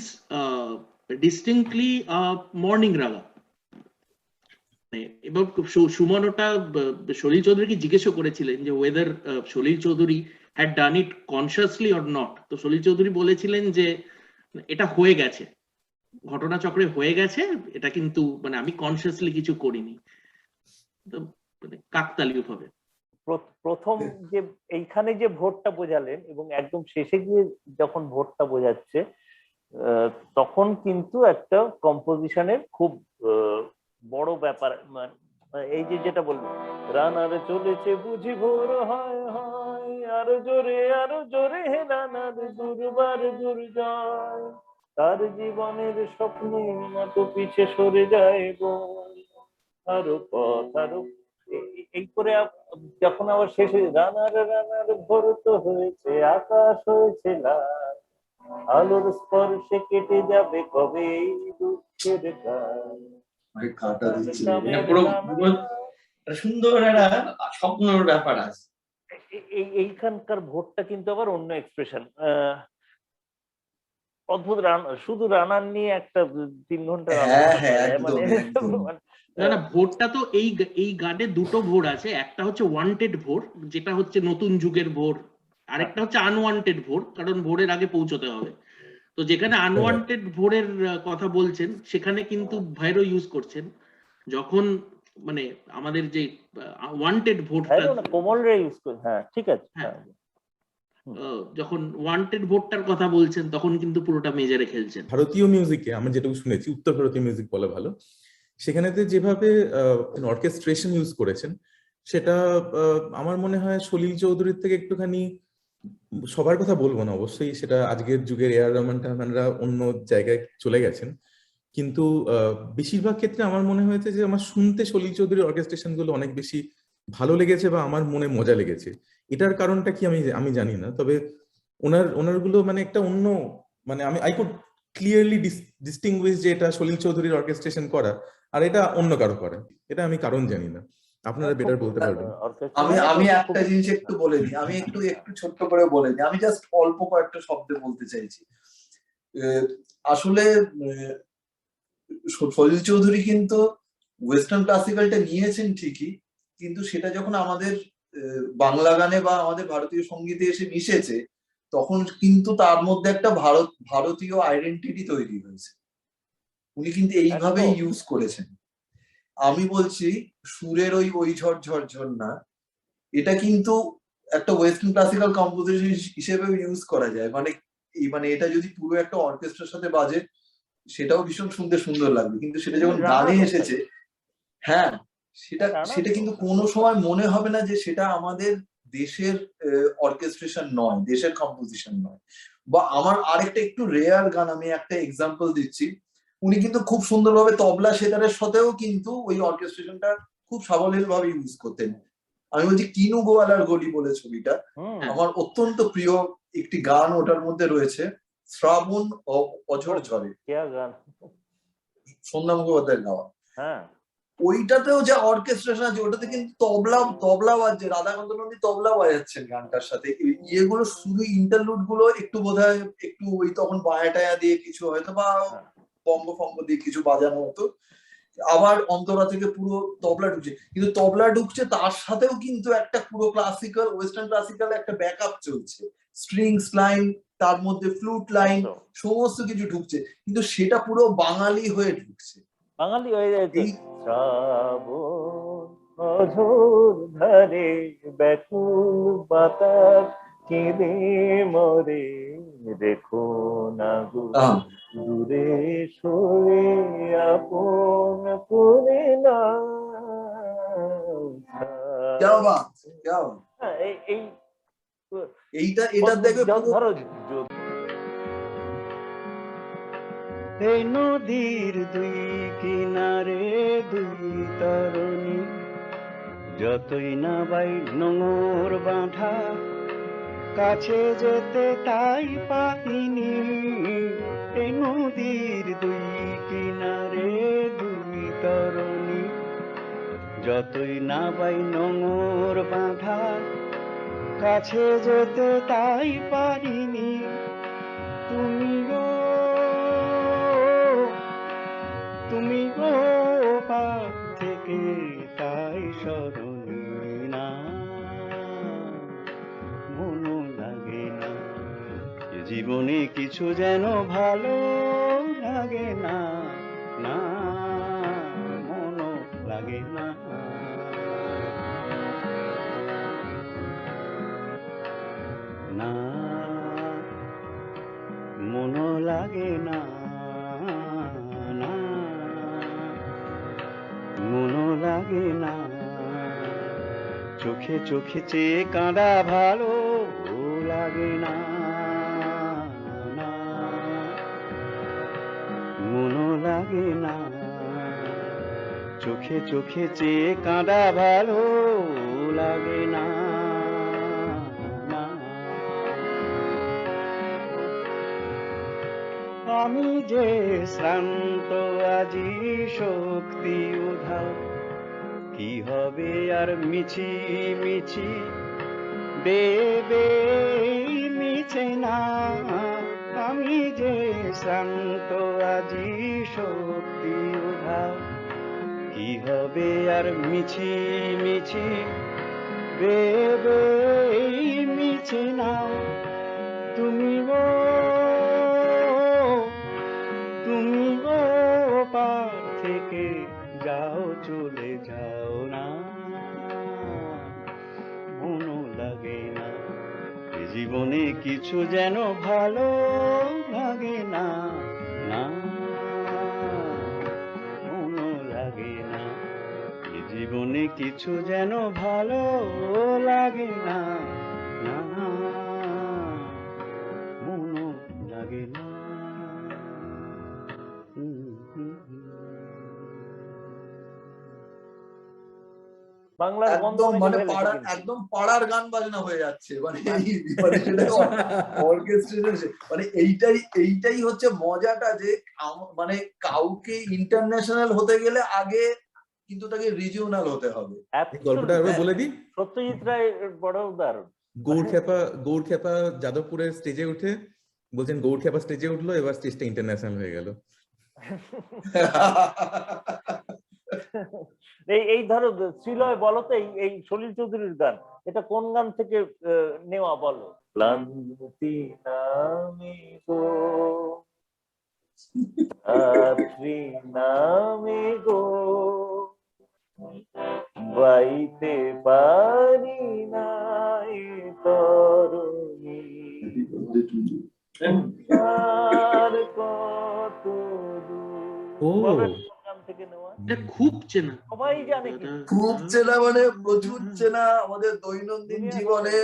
distinctly morning raga. এবার সুমন ওটা সলিল চৌধুরীকে জিজ্ঞেস করেছিলেন যে weather Salil Chowdhury had done it consciously or not. তো সলিল চৌধুরী বলেছিলেন যে এটা হয়ে গেছে, ঘটনাচক্রে হয়ে গেছে, এটা কিন্তু মানে আমি কনসিয়াসলি কিছু করিনি। কাকতালীয় ভাবে প্রথম যে এইখানে যে ভোটটা বোঝালেন এবং একদম শেষে গিয়ে যখন ভোটটা বোঝাচ্ছে, তখন কিন্তু একটা কম্পোজিশনের খুব বড় ব্যাপার। এই যে যেটা বলবো, রানার চলেছে বুঝি ভোর হয় হয়, আরো জোরে হে রানার দুর্বার দুর্জয়, তার জীবনের স্বপ্নের মতো পিছে সরে যায় আরো পথ আরো, এই করে যখন আবার শেষে রানার ভোর তো হয়েছে আকাশ হয়েছে লাল, আলোর স্পর্শে কেটে যাবে কবে এই দুঃখের কাল, সুন্দর একটা স্বপ্নের ব্যাপার আছে। এইখানকার ভোটটা কিন্তু আবার অন্য এক্সপ্রেশন, অদ্ভুত। শুধু রানার নিয়ে একটা 3 ঘন্টা না, ভোরটা তো এই গানে দুটো ভোর আছে, একটা হচ্ছে ওয়ান্টেড ভোর যেটা হচ্ছে নতুন যুগের ভোর, আরেকটা হচ্ছে আনওয়ান্টেড ভোর, কারণ ভোরের আগে পৌঁছতে হবে। তো যেখানে আনওয়ান্টেড ভোরের কথা বলছেন সেখানে কিন্তু ভৈরব ইউজ করছেন, যখন মানে আমাদের যে ওয়ান্টেড ভোটটা কোমলরে ইউজ করে, হ্যাঁ ঠিক আছে, যখন ওয়ান্টেড ভোটটার কথা বলছেন তখন কিন্তু পুরোটা মেজারে খেলছেন। ভারতীয় মিউজিকে আমরা যেটুকু শুনেছি, উত্তর ভারতীয় মিউজিক বলে ভালো, সেখানেতে যেভাবে অর্কেস্ট্রেশন ইউজ করেছেন সেটা আমার মনে হয় সলিল চৌধুরীর থেকে একটুখানি, সবার কথা বলবো না অবশ্যই, সেটা আজকের যুগের এআর রহমান টাহমানরা অন্য জায়গায় চলে গেছেন, কিন্তু বেশিরভাগ ক্ষেত্রে আমার মনে হয়েছে যে আমার শুনতে সলিল চৌধুরীর অর্কেস্ট্রেশন গুলো অনেক বেশি ভালো লেগেছে বা আমার মনে মজা লেগেছে। এটার কারণটা কি আমি আমি জানি না, তবে ওনার গুলো মানে একটা অন্য, মানে আমি আই কুড ক্লিয়ারলি ডিস্টিংগুইশ যে এটা সলিল চৌধুরীর অর্কেস্ট্রেশন করা আর এটা অন্য কারো করা। এটা আমি কারণ জানি না, আপনারা বেটার বলতে পারবেন। আমি একটা জিনিস একটু বলে দিই, আমি একটু ছোট্ট করে বলে দিই, আমি জাস্ট অল্প কয়েকটা শব্দে বলতে চাইছি। আসলে সলিল চৌধুরী কিন্তু ওয়েস্টার্ন ক্লাসিক্যালটা নিয়েছেন ঠিকই, কিন্তু সেটা যখন আমাদের বাংলা গানে বা আমাদের ভারতীয় সঙ্গীতে এসে মিশেছে, তখন কিন্তু তার মধ্যে একটা ভারতীয় আইডেন্টিটি তৈরি হয়েছে। উনি কিন্তু এইভাবেই ইউজ করেছেন। আমি বলছি সুরের ওই ঝড় ঝড় ঝড় না, এটা কিন্তু একটা ওয়েস্টার্ন ক্লাসিক্যাল কম্পোজিশন হিসেবেও ইউজ করা যায়। মানে এটা যদি পুরো একটা অর্কেস্ট্রার সাথে বাজে সেটাও ভীষণ শুনতে সুন্দর লাগবে, কিন্তু সেটা যখন গানে এসেছে, হ্যাঁ, সেটা কিন্তু কোনো সময় মনে হবে না যে সেটা আমাদের দেশের অর্কেস্ট্রেশন নয়, দেশের কম্পোজিশন নয়। বা আমার আরেকটা একটু রেয়ার গান, আমি একটা এক্সাম্পল দিচ্ছি, উনি কিন্তু খুব সুন্দরভাবে তবলা সেতারের সাথেও কিন্তু ওই অর্কেস্ট্রেশনটা খুব সাবলীল ভাবে ইউজ করতেন। আমি বলছি কিনু গোয়ালার গলি বলে ছবিটা, আমার অত্যন্ত প্রিয় একটি গান ওটার মধ্যে রয়েছে, শ্রাবণ অঝর ঝরে, সন্ধ্যা মুখোপাধ্যায়ের গাওয়া। ওইটাতেও যে অর্কেস্ট্রেশন আছে, ওটাতে কিন্তু তবলা বাজছে, রাধাকান্ত নন্দী তবলা বাজাচ্ছেন গানটার সাথে। ইয়েগুলো শুধু ইন্টারলুড গুলো একটু বোধহয় একটু ওই তখন বায়া টায়া দিয়ে কিছু হয়তো বা বঙ্গ ফঙ্গ দিয়ে কিছু বাজানো হতো, আবার অন্তরা থেকে পুরো তবলা ঢুকছে, কিন্তু তবলা ঢুকছে তার সাথেও কিন্তু একটা পুরো ক্লাসিক্যাল, ওয়েস্টার্ন ক্লাসিক্যাল একটা ব্যাকআপ চলছে, স্ট্রিংস লাইন, তার মধ্যে ফ্লুট লাইন, সমস্ত কিছু ঢুকছে, কিন্তু সেটা পুরো বাঙালি হয়ে ঢুকছে, বাঙালি হয়ে যাচ্ছে। অঝোর ধারে ব্যাকুল বাতাস কেঁদে মরে, দেখো না গো দূরে সরে আপন করে না। এইটা দেখে ধরো এই নদীর দুই কিনারে দুই তরুণী, যতই না বাই নোঙর বাঁধা, কাছে যেতে তাই পাইনি। এই নদীর দুই কিনারে দুই তরুণী, যতই না বাই নোঙর বাঁধা, কাছে যেতে তাই পারিনি। তুমি গো পার থেকে তাই স্মরণী না, মনও লাগে না জীবনে কিছু যেন ভালো লাগে না, না মনও লাগে না। না মনও লাগে না, না মনও লাগে না। চোখে চোখে চেয়ে কাঁদা ভালো লাগে না, না মনও লাগে না। চোখে চোখে চেয়ে কাঁদা ভালো লাগে না, না আমি যে শ্রান্ত আজি শক্তি উধাও, কি হবে আর মিছি মিছি দেবে মিছে না। আমি যে শ্রান্ত আজি শক্তি উধাও, কি হবে আর মিছি মিছি দেবে মিছে না। তুমি গো পার থেকে যাও, চলে যাও না, মনও লাগে না জীবনে কিছু যেন ভালো লাগে না, না মনও লাগে কিছু যেন ভালো লাগে না, না মনও লাগে না। বাংলার গন্ধ একদম মেখে মানে ফেলেছে পাড়া কিন্তু। একদম পাড়ার গান বাজনা হয়ে যাচ্ছে মানে মানে সেটা অর্কেস্ট্রেশন মানে এইটাই হচ্ছে মজাটা যে মানে কাউকে ইন্টারন্যাশনাল হতে গেলে আগে কিন্তু তাকে রিজিওনাল হতে হবে। এই গল্পটা আরেকবার বলে দিই। সত্যজিৎ রায় বড় উদাহরণ। গৌড়খ্যাপা যাদবপুরের স্টেজে উঠে বলছেন গৌড়খ্যাপা স্টেজে উঠলো, এবার স্টেজটা ইন্টারন্যাশনাল হয়ে গেল। এই ধরো শ্রীলয় বলো তো, এই সলিল চৌধুরীর গান, এটা কোন গান থেকে নেওয়া বলো? ক্লান্তি নামে গো রাত্রি নামে গো বাইতে পারি নাই তরুণী আর কত দূর গান থেকে নেওয়া। এটা খুব চেনা, সবাই জানে কি, খুব চেনা মানে প্রচুর চেনা আমাদের দৈনন্দিন জীবনে।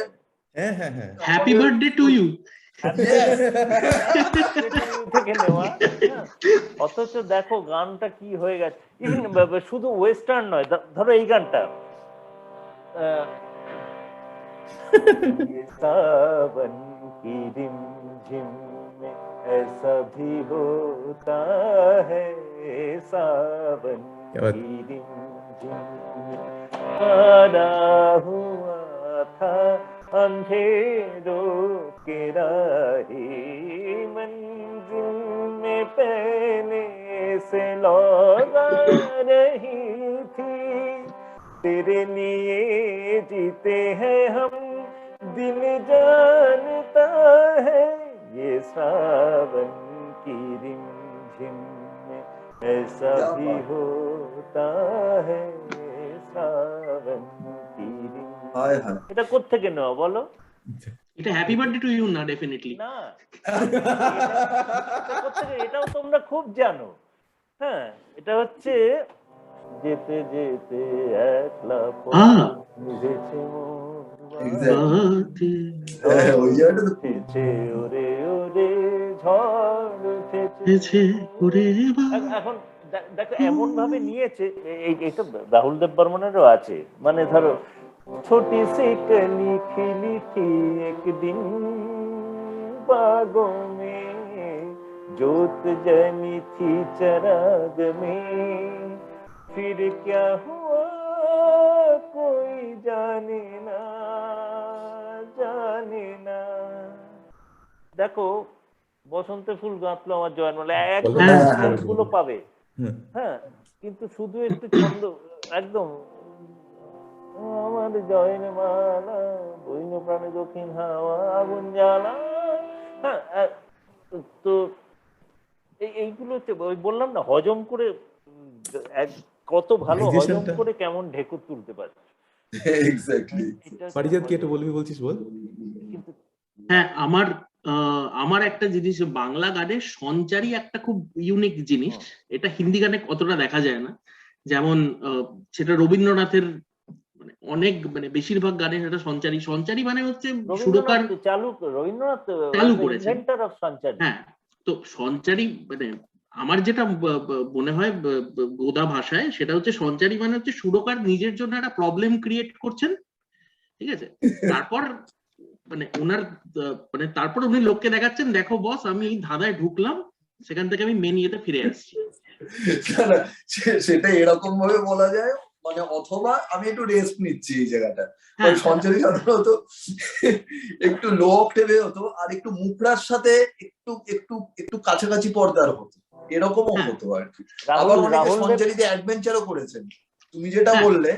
হ্যাঁ হ্যাঁ হ্যাঁ, হ্যাপি বার্থডে টু ইউ থেকে নেওয়া। অথচ দেখো গানটা কি হয়ে গেছে, ইভেন শুধু ওয়েস্টার্ন নয়, ধরো এই গানটা सावन की रिमझिम में ऐसा भी होता है, सावन की रिमझिम में आना हुआ था अंधेरों के राही, मंजिल में पहले से लौटा रही थी, तेरे लिए जीते हैं हम दिल जानता है, ये सावन की रिमझिम में ऐसा भी होता है, सावन की रिमझिम। এটা কোত্থেকে নেওয়া বলো? এটা হ্যাপি বার্থডে টু ইউ না, ডেফিনেটলি না, এটা কোত্থেকে, এটাও তোমরা খুব জানো। হ্যাঁ, এটা হচ্ছে যেতে যেতে একলা বুঝেছে ওরে ওরে ঝড় উঠেছে। এখন দেখো এমন ভাবে নিয়েছে, এইটা রাহুল দেব বর্মনেরও আছে, মানে ধরো ছোটি সি কলি খিলি থি একদিন बागों में जोत जली थी चराग में, फिर क्या हुआ कोई जाने ना জানে না। দেখো বসন্তে ফুল গাঁথলো আমার জয়নমালা, একদম গুলো পাবে। হ্যাঁ, কিন্তু শুধু একটু ছন্দ একদম আমার জয়নমালা বইল প্রাণে দক্ষিণ হাওয়া আগুন জ্বালা। হ্যাঁ, তো এইগুলো হচ্ছে ওই বললাম না, হজম করে কত ভালো হজম করে কেমন ঢেকুর তুলতে পারে। পারিজাত কি একটু বলবি বলছিস বল। হ্যাঁ, আমার একটা জিনিস, বাংলা গানে সঞ্চারী একটা খুব ইউনিক জিনিস, এটা হিন্দি গানে অতটা দেখা যায় না। যেমন সেটা রবীন্দ্রনাথের মানে অনেক মানে বেশিরভাগ গানে সেটা সঞ্চারী মানে হচ্ছে সুরকার রবীন্দ্রনাথ চালু করেছেন। হ্যাঁ, তো সঞ্চারী মানে আমার যেটা মনে হয় গোদা ভাষায়, সেটা হচ্ছে সঞ্চারী মানে হচ্ছে সুরকার নিজের জন্য একটা প্রবলেম ক্রিয়েট করছেন, ঠিক আছে, তারপর মানে ওনার মানে তারপর উনি লোককে দেখাচ্ছেন, দেখো বস আমি এই ধাঁধায় ঢুকলাম, সেখান থেকে আমি মেন ইয়েতে ফিরে আসছি। সেটা এরকম ভাবে বলা যায়, মানে অথবা আমি একটু রেস্ট নিচ্ছি এই জায়গাটা। সঞ্চারী সাধারণত একটু লো অক্টেভে হতো, আর একটু মুখড়ার সাথে একটু একটু একটু কাছাকাছি পর্দার হতো, এরকমও হতো আর কি। আবার অনেকে সঞ্চারীতে অ্যাডভেঞ্চারও করেছেন, তুমি যেটা বললে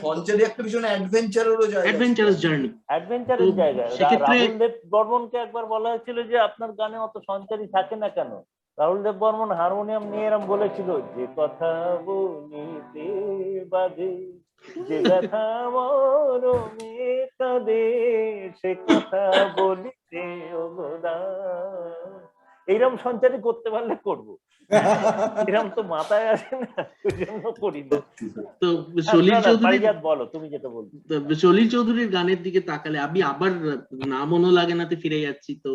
সঞ্চারী একটা ভীষণ অ্যাডভেঞ্চারেরও জায়গা, অ্যাডভেঞ্চারাস জার্নি, অ্যাডভেঞ্চারের জায়গা। রাহুল দেব বর্মনকে একবার বলা হয়েছিল যে আপনার গানে অত সঞ্চারী থাকে না কেন? রাহুল দেব বর্মন হারমোনিয়াম নিয়ে এরম বলেছিল, যে কথা বলিতে বাজে যে ব্যথা মরমে কাঁদে, সে কথা বলিতে ওগোদা এইরকম সঞ্চারী করতে পারলে করব, এরকম তো মাথায় আসে না, ওই জন্য করি না। সত্যি সত্যি। তো সলিল চৌধুরী, পারিজাত বলো তুমি যেটা বলছো। সলিল চৌধুরীর গানের দিকে তাকালে আমি আবার না মনো লাগে নাতে ফিরে যাচ্ছি। তো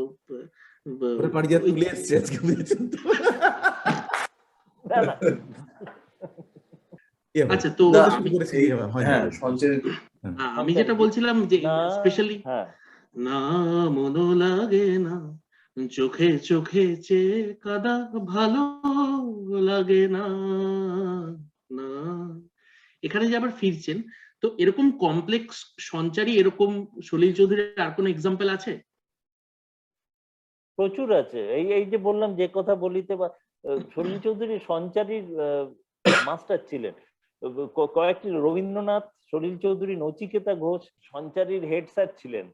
ওরে পারিজাত তুলে এসছে আজকে, বুঝেছেন তো? না না কি হবে? আচ্ছা, তো না, শুরু করেছি, এই হয় না। হ্যাঁ সঞ্চয় আমি যেটা বলছিলাম যে না, স্পেশালি হ্যাঁ না মনো লাগে না, চোখে চোখে চেয়ে কাদা ভালো লাগে না, না, এখানে যে আবার ফিরছেন, তো এরকম কমপ্লেক্স সঞ্চারী এরকম সলিল চৌধুরীর আর কোনো এক্সাম্পল আছে? প্রচুর আছে। এই এই যে বললাম, যে কথা বলিতে বা সলিল চৌধুরী সঞ্চারীর মাস্টার ছিলেন। কয়েকটি রবীন্দ্রনাথ, সলিল চৌধুরী, নচিকেতা ঘোষ সঞ্চারীর হেড স্যার ছিলেন।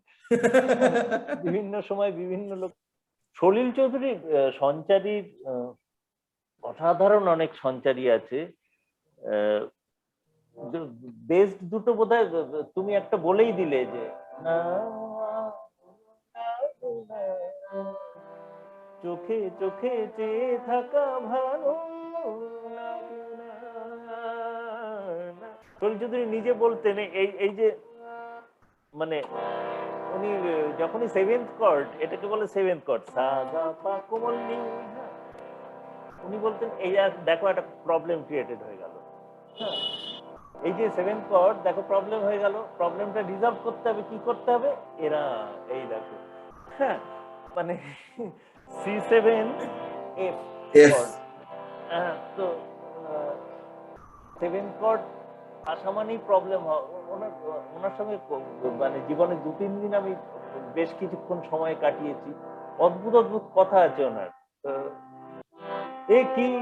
বিভিন্ন সময় বিভিন্ন লোক। সলিল চৌধুরী সঞ্চারীর অসাধারণ অনেক সঞ্চারী আছে। বেস্ট দুটো বোধহয় তুমি একটা বলেই দিলে, যে চোখে চোখে চেয়ে থাকা ভালো লাগে না। সলিল চৌধুরী নিজে বলতেন এই এই যে মানে উনি যখনই সেভেন্থ কর্ড, এটাকে বলে সেভেন্থ কর্ড, সা গা পা কোমল নি, উনি বলতেন এই দেখো একটা প্রবলেম ক্রিয়েটেড হয়ে গেল। হ্যাঁ, এই যে সেভেন্থ কর্ড দেখো প্রবলেম হয়ে গেল, প্রবলেমটা রিজলভ করতে হবে, কি করতে হবে, এরা এই দেখো, হ্যাঁ মানে C7 F কর্ড, তো সেভেন্থ কর্ড আসা মানেই প্রবলেম হয়। ওনার সঙ্গে মানে জীবনে 2-3 দিন আমি বেশ কিছুক্ষণ সময় কাটিয়েছি। অদ্ভুত অদ্ভুত কথা আছে ওনার। একই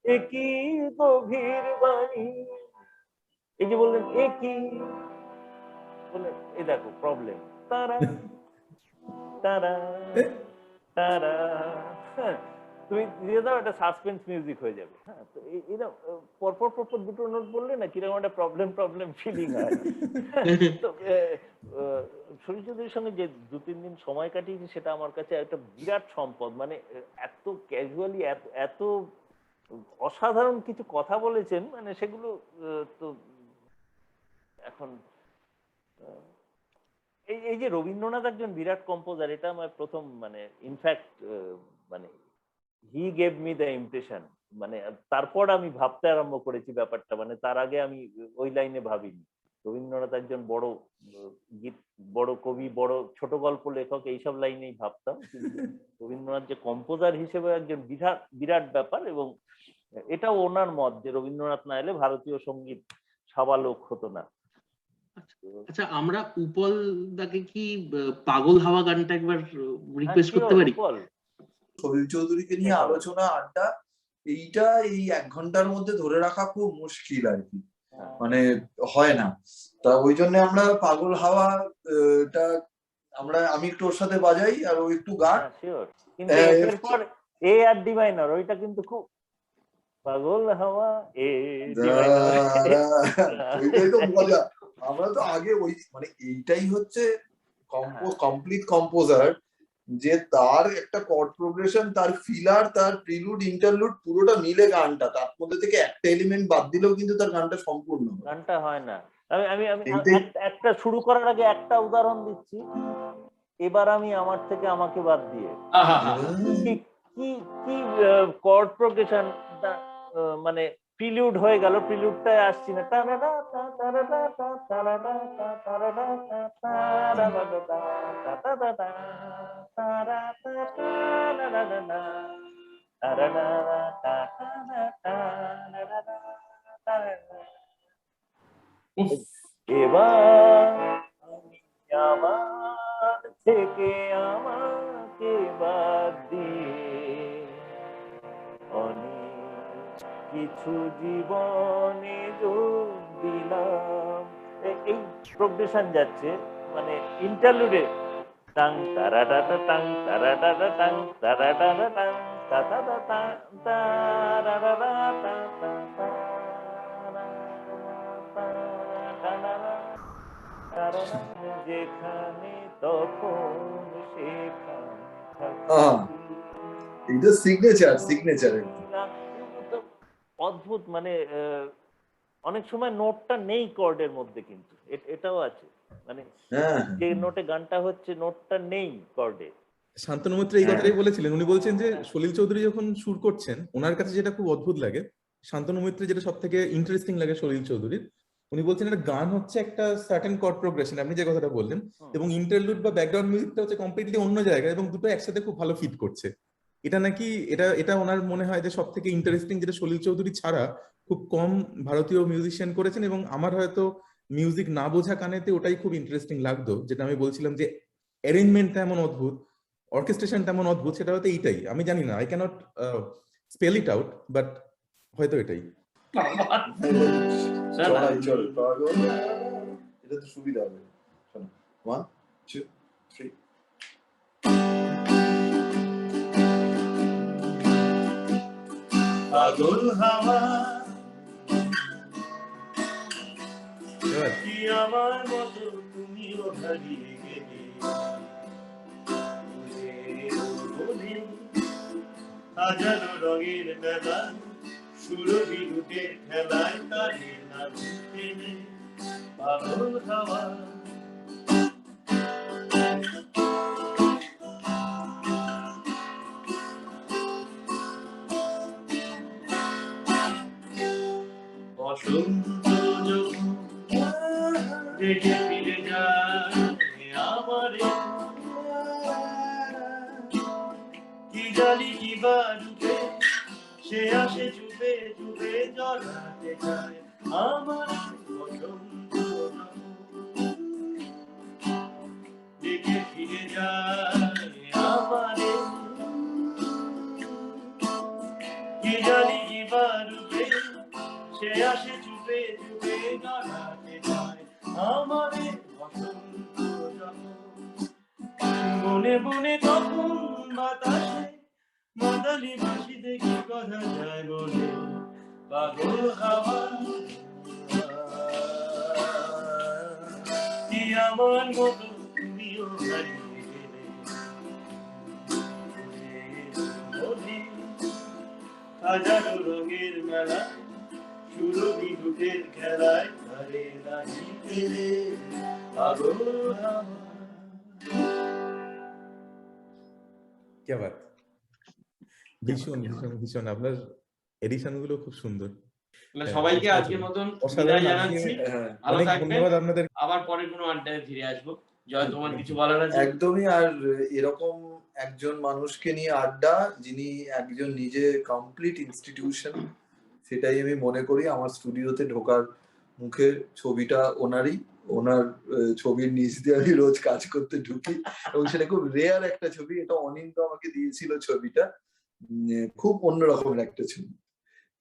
একই গভীর বাণী, এই যে বললেন একই বলে, এই দেখো প্রবলেম, তারা তারা তারা, হ্যাঁ তুমি দিয়ে দাও, একটা সাসপেন্স মিউজিক হয়ে যাবে। হ্যাঁ, তো এরকম পরপর পরপর দুটো নোট বললে না কিরকম একটা প্রবলেম প্রবলেম ফিলিং হয়। তো সলিল চৌধুরীর সঙ্গে যে 2-3 দিন সময় কাটিয়েছি, সেটা আমার কাছে একটা বিরাট সম্পদ। মানে এত ক্যাজুয়ালি, এত অসাধারণ কিছু কথা বলেছেন, মানে সেগুলো তো এখন এই এই যে রবীন্দ্রনাথ একজন বিরাট কম্পোজার, এটা আমার প্রথম মানে ইনফ্যাক্ট মানে he gave me the impression. মানে তারপর আমি ভাবতে আরম্ভ করেছি ব্যাপারটা, মানে তার আগে আমি ওই লাইনে ভাবিনি। রবীন্দ্রনাথ একজন বড় গীত, বড় কবি, বড় ছোট গল্প লেখক, এইসব লাইনেই ভাবতাম। কিন্তু রবীন্দ্রনাথ যে কম্পোজার হিসেবে একজন বিরাট বিরাট ব্যাপার, এবং এটাও ওনার মত যে রবীন্দ্রনাথ না এলে ভারতীয় সঙ্গীত সাবালোক হতো না। আচ্ছা, আমরা উপল দাকে কি পাগল হাওয়া গানটা একবার রিকোয়েস্ট করতে পারি? সলিল চৌধুরীকে নিয়ে আলোচনা, আড্ডা, এইটা এই 1 ঘন্টার মধ্যে ধরে রাখা খুব মুশকিল আর কি, মানে হয় না। তা ওই জন্য আমরা পাগল হাওয়া টা আমি একটু ওর সাথে বাজাই আর ও একটু গান। কিন্তু এরপর এ আর ডি মাইনর, ওইটা কিন্তু খুব পাগল হাওয়া এ ডি মাইনর, ওইটাই তো মজা। আমরা তো আগে ওই মানে এইটাই হচ্ছে কমপ্লিট কম্পোজার, যে তার একটা কর্ড প্রোগ্রেশন, তার ফিলার, তার প্রিলুড, ইন্টারলুড পুরোটা মিলে গানটা, তার মধ্যে থেকে একটা এলিমেন্ট বাদ দিলেও কিন্তু তার গানটা সম্পূর্ণ, গানটা হয় না। আমি আমি আমি একটা শুরু করার আগে একটা উদাহরণ দিচ্ছি। এবার আমি আমার থেকে আমাকে বাদ দিয়ে, কি কি কি কর্ড প্রোগ্রেশন, মানে প্রিলুড হয়ে গেল, প্রিলুডটায় আসছি না, এবার আমি আমার থেকে আমাকে বাদ দিয়ে অনেক কিছু জীবনে যোগ দিলাম। এই প্রোগ্রেশন যাচ্ছে, মানে ইন্টারলুডে টাং তারাটাটা টাং তারাটাটা টাং তারাটাটা টাং তাতাটা টাং তারাটাটা যেখানে তখন সেখানে এটা সিগনেচার অদ্ভুত, মানে অনেক সময় নোটটা নেই কর্ডের মধ্যে, কিন্তু এটাও আছে, মানে হ্যাঁ যে নোটে গানটা হচ্ছে নোটটা নেই কর্ডে। শান্তনু মৈত্র এই কথাটাই বলেছিলেন। উনি বলছেন যে সলিল চৌধুরী যখন সুর করছেন ওনার কাছে যেটা খুব অদ্ভুত লাগে, শান্তনু মৈত্র যেটা সব থেকে ইন্টারেস্টিং লাগে সলিল চৌধুরীর, উনি বলছেন একটা গান হচ্ছে একটা সার্টেন কর্ড প্রোগ্রেশন, আপনি যে কথাটা বললেন, এবং ইন্টারলুড বা ব্যাকগ্রাউন্ড মিউজিকটা হচ্ছে কমপ্লিটলি অন্য জায়গায়, এবং দুটো একসাথে খুব ভালো ফিট করছে। এটা নাকি এটা ওনার মনে হয় যে সব থেকে ইন্টারেস্টিং, যেটা সলিল চৌধুরী ছাড়া খুব কম ভারতীয় মিউজিশিয়ান করেছেন। এবং আমার হয়তো মিউজিক না বোঝা কানেতে ওটাই খুব ইন্টারেস্টিং লাগতো, যেটা আমি বলছিলাম যে অ্যারেঞ্জমেন্টটা এমন অদ্ভুত, অর্কেস্ট্রেশন তেমন অদ্ভুত, সেটা হয়তো এইটাই, আমি জানি না, I can't spell it out, but হয়তো এটাই। এটা তো সুবিধা হবে। 1 2 3 পাগল হাওয়া কি আমার মতো তুমিও হারিয়ে গেলে, হাজারো রঙের মেলা সুরভি রুটের খেলায় তারে না ভুলে পাগল হাওয়া। বসন্ত যখন দেখে ফিরে যায় আমারে, কি জানি কিবা রূপে সে আসে চুপে চুপে জড়াতে চায় আমার বসন্ত দেখে ফিরে যায় আমারে, কি জানি কিবা রূপে সে আসে চুপে চুপে জড়াতে চায় আমারে বসন্ত যখন। বনে বনে তখন বাতাসে মাতালি বাঁশি দেখি কথা যায় বলে পাগল হাওয়া কি আমার মতো তুমিও হারিয়ে গেলে, হাজারো রঙের মেলা সুরভি রুটের খেলায় ঘরে নাহি পেলে পাগল হাওয়া। কে বাত, ভীষণ ভীষণ ভীষণ, আপনার এডিশন গুলো খুব সুন্দর। সবাইকে আজকের মতন বিদায় অসাধারণ, জানাচ্ছি, ভালো অনেক থাকবেন, ধন্যবাদ আপনাদের। আবার পরে কোনো আড্ডায় ফিরে আসবো। জয়, তোমার কিছু বলার আছে? একদমই। আর এরকম একজন মানুষকে নিয়ে আড্ডা, যিনি একজন নিজে কমপ্লিট ইনস্টিটিউশন, সেটাই আমি মনে করি। আমার স্টুডিওতে ঢোকার মুখের ছবিটা ওনারই, ওনার ছবির নিচ দিয়ে আমি রোজ কাজ করতে ঢুকি, এবং সেটা খুব রেয়ার একটা ছবি। এটা অনিন্দ আমাকে দিয়েছিল ছবিটা, খুব অন্যরকমের একটা ছবি।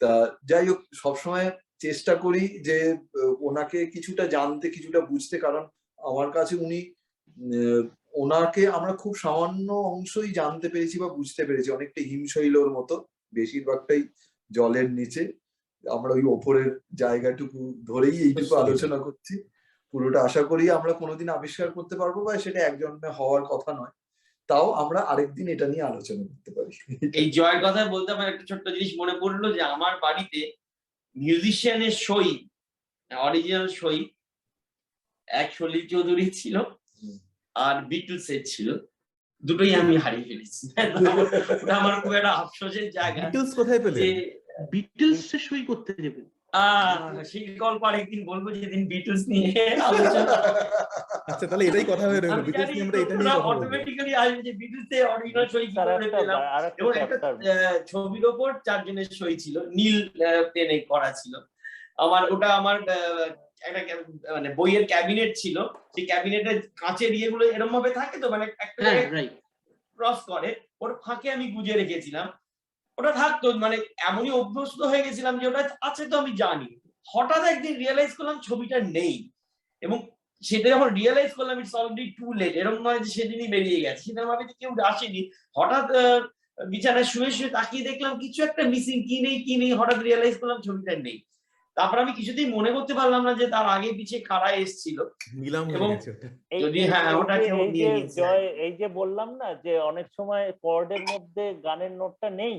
তা যাই হোক, সবসময় চেষ্টা করি যে ওনাকে কিছুটা জানতে, কিছুটা বুঝতে, কারণ আমার কাছে উনি, ওনাকে আমরা খুব সামান্য অংশই জানতে পেরেছি বা বুঝতে পেরেছি, অনেকটা হিমশৈলর মতো, বেশিরভাগটাই জলের নিচে। আমরা ওই ওপরের জায়গাটুকু ধরেই এইটুকু আলোচনা করছি। পুরোটা আশা করি আমরা কোনোদিন আবিষ্কার করতে পারবো, বা সেটা একজনে হওয়ার কথা নয়, তাও আমরা আরেকদিন এটা নিয়ে আলোচনা করতে পারি। এই জয়ের কথা বলতে আমার একটা ছোট্ট জিনিস মনে পড়লো, যে আমার বাড়িতে মিউজিশিয়ানের সই, অরিজিনাল সই, এক সলিল চৌধুরী ছিল আর বিটলসের ছিল, দুটোই আমি হারিয়ে ফেলেছি। ওটা আমার খুব একটা আফসোসের জায়গা। বিটলস কোথায় পেলেন? বিটলস সই করতে যাবেন? সেই গল্প আরেকদিন বলবো, যেদিন বিটলস নিয়ে আলোচনা। আচ্ছা, তাহলে এটাই কথা হয়ে রইল, বিটলস নিয়ে আমরা এটা নিয়ে কথা বলবো। অটোমেটিক্যালি আসবে যে বিটলসে অরিজিনাল সই কি করে পেলাম, এবং একটা ছবির ওপর 4 জনের সই ছিল, নীল পেনে করা ছিল। ওটা আমার একটা মানে বইয়ের ক্যাবিনেট ছিল, সেই ক্যাবিনেটের কাঁচের ইয়েগুলো এরকম ভাবে থাকে তো, মানে একটা ক্রস করে, ওর ফাঁকে আমি গুজে রেখেছিলাম। ওটা থাকতো, মানে এমনই অভ্যস্ত হয়ে গেছিলাম যে ওটা আছে তো আমি জানি। হঠাৎ একদিন রিয়েলাইজ করলাম ছবিটা নেই, এবং সেটা যখন রিয়েলাইজ করলাম ইটস অলরেডি টু লেট। এরকম নয় যে সেদিনই বেরিয়ে গেছে, সেটা ভাবে যে কেউ আসেনি। হঠাৎ বিছানায় শুয়ে শুয়ে তাকিয়ে দেখলাম কিছু একটা মিসিং, কি নেই, হঠাৎ রিয়েলাইজ করলাম ছবিটা নেই। তারপর আমি কিছুতেই মনে করতে পারলাম না যে তার আগে পিছিয়ে কারা এসেছিল। নিলাম হয়ে এবং গেছে ওটা। যদি হ্যাঁ ওটা কেউ নিয়ে নিয়েছে। জয়, এই যে বললাম না যে অনেক সময় কর্ডের মধ্যে গানের নোটটা নেই,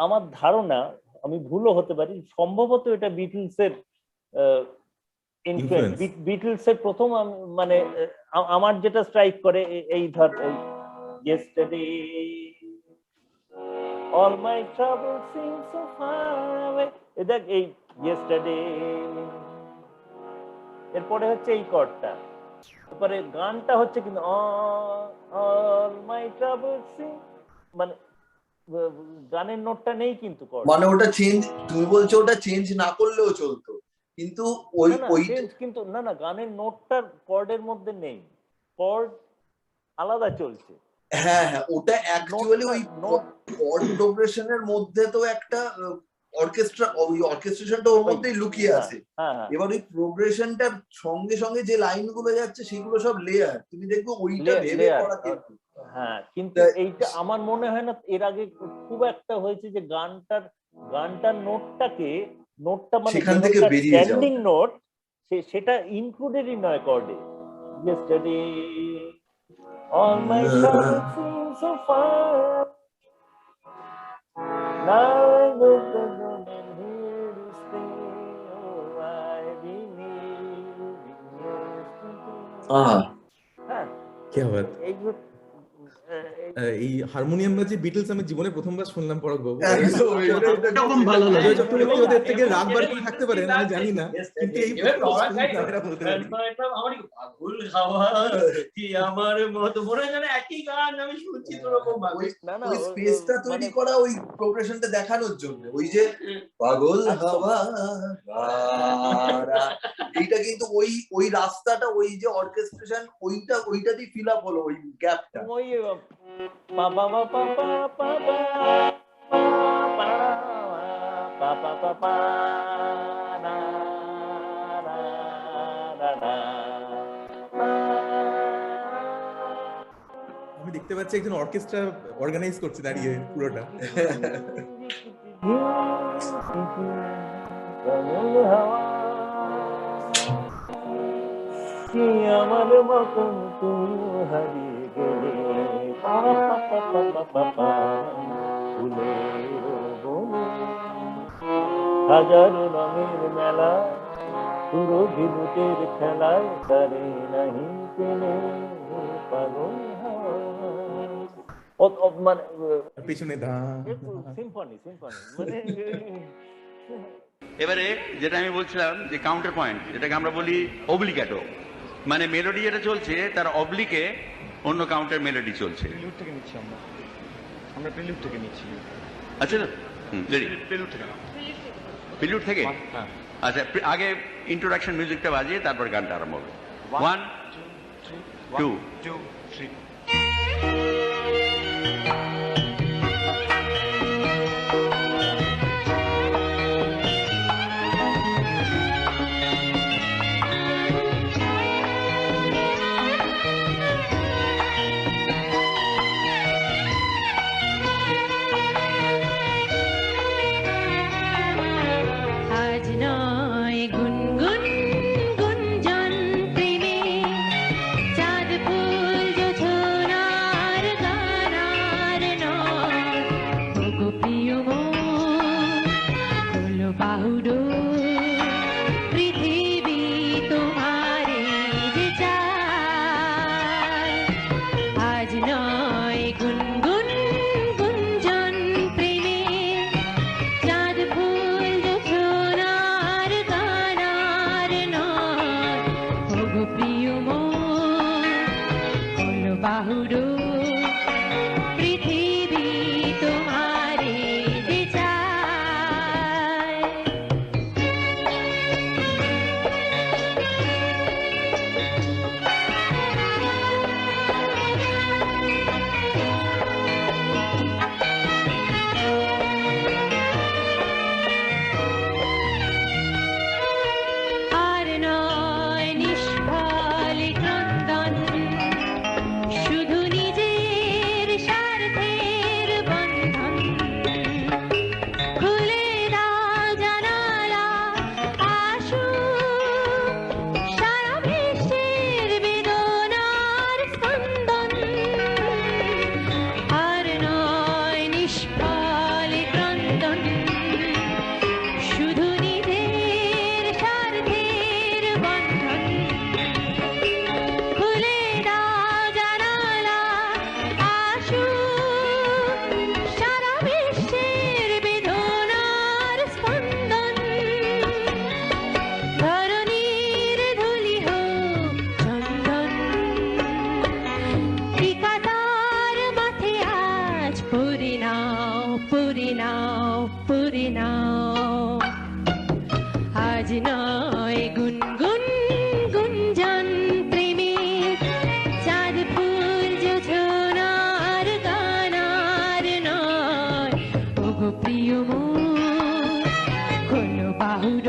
আমার ধারণা, আমি ভুলও হতে পারি, সম্ভবত এটা বিটলসের ইনফ্লুয়েন্স। বিটলসের প্রথম মানে আমার যেটা স্ট্রাইক করে এই ধর yesterday all my troubles seem so far away, এটা এই yesterday, এরপরে হচ্ছে এই কর্ডটা, তারপরে গানটা হচ্ছে কিন্তু all my troubles seem, মানে গানের নোটটা নেই কিন্তু কর্ড, মানে ওটা চেঞ্জ, তুমি বলছো ওটা চেঞ্জ না করলেও চলতো, কিন্তু ওই কিন্তু না গানের নোটটা কর্ডের মধ্যে নেই, কর্ড আলাদা চলছে। হ্যাঁ হ্যাঁ, ওটা অ্যাকচুয়ালি ওই কর্ড প্রোগ্রেশনের মধ্যে তো একটা অর্কেস্ট্রা, ওই অর্কেস্ট্রেশনটা ওর মধ্যেই লুকিয়ে আছে। এবার ওই প্রোগ্রেশনটার সঙ্গে সঙ্গে যে লাইনগুলো যাচ্ছে সেগুলো সব লেয়ার, তুমি দেখবে ওইটা ভেবে করা কিন্তু। হ্যাঁ, কিন্তু এইটা আমার মনে হয় না এর আগে খুব একটা হয়েছে যে গানটার নোটটা মানে সেখান থেকে বেরিয়ে যাওয়া, স্ট্যান্ডিং নোট, সেটা ইনক্লুডেডই নয় কর্ডে। yesterday all my troubles seem so far, now I look at them and here to stay, oh I believe in yesterday। হ্যাঁ, क्या बात। এই হারমোনিয়াম বাজে বিটলস আমি জীবনে প্রথমবার শুনলাম পরাগ বাবু। এরকম ভালো লাগে। চক্রবর্তী ওদের থেকে রাগ বার করে থাকতে পারেন আমি জানি না, কিন্তু এই পাগল হাওয়া কি আমার মতো মনে হয় যেন একই গান আমি শুনছি তো রকম ভাবে। ওই স্পেসটা তৈরি করা ওই প্রোগ্রেশনটা দেখানোর জন্য, ওই যে পাগল হাওয়া, এইটা কিন্তু ওই রাস্তাটা, ওই যে অর্কেস্ট্রেশন, ওইটাতেই ফিল আপ হলো ওই গ্যাপটা। ওই বাবা বাবা বাবা বাবা না না না, আমি দেখতে পাচ্ছি একজন অর্কেস্ট্রা অর্গানাইজ করছে দাঁড়িয়ে পুরোটা। আমার মতন তুমি হারিয়ে গেলে হাজার রঙের মেলা, পুরো বিদ্যুতের খেলায় তারে নাহি পেলে পাগল মানে পেছনে সিম্ফনি মানে। এবারে যেটা আমি বলছিলাম যে কাউন্টার পয়েন্ট, যেটাকে আমরা বলি অবলিগেটো, মানে মেলোডি যেটা চলছে তার অবলিকে অন্য কাউন্টার মেলোডি চলছে। প্রিলুড থেকে নিচ্ছি আমরা প্রিলুড থেকে নিচ্ছি। আচ্ছা না, প্রিলুড থেকে প্রিলুড থেকে। হ্যাঁ, আচ্ছা, আগে ইন্ট্রোডাকশন মিউজিকটা বাজিয়ে তারপর গানটা আরম্ভ হবে। 1 2 3। নয় গুনগুন গুঞ্জন প্রেমের চাঁদ ফুল যোছনার গানার নয় ওগো প্রিয় মোর কোনো বাহুর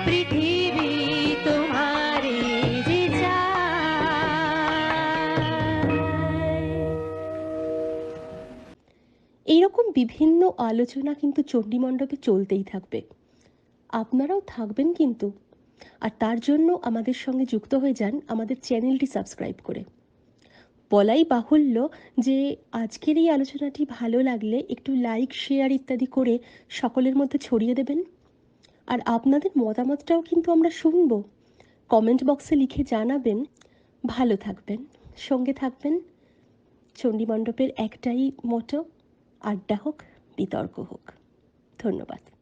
পৃথিবী তোমারে যে এইরকম বিভিন্ন আলোচনা কিন্তু চণ্ডীমণ্ডপে চলতেই থাকবে, আপনারাও থাকবেন কিন্তু। আর তার জন্য আমাদের সঙ্গে যুক্ত হয়ে যান আমাদের চ্যানেলটি সাবস্ক্রাইব করে। বলাই বাহুল্য যে আজকের এই আলোচনাটি ভালো লাগলে একটু লাইক, শেয়ার ইত্যাদি করে সকলের মধ্যে ছড়িয়ে দেবেন। আর আপনাদের মতামতটাও কিন্তু আমরা শুনব, কমেন্ট বক্সে লিখে জানাবেন। ভালো থাকবেন, সঙ্গে থাকবেন। চণ্ডীমণ্ডপের একটাই মোটো, আড্ডা হোক, বিতর্ক হোক। ধন্যবাদ।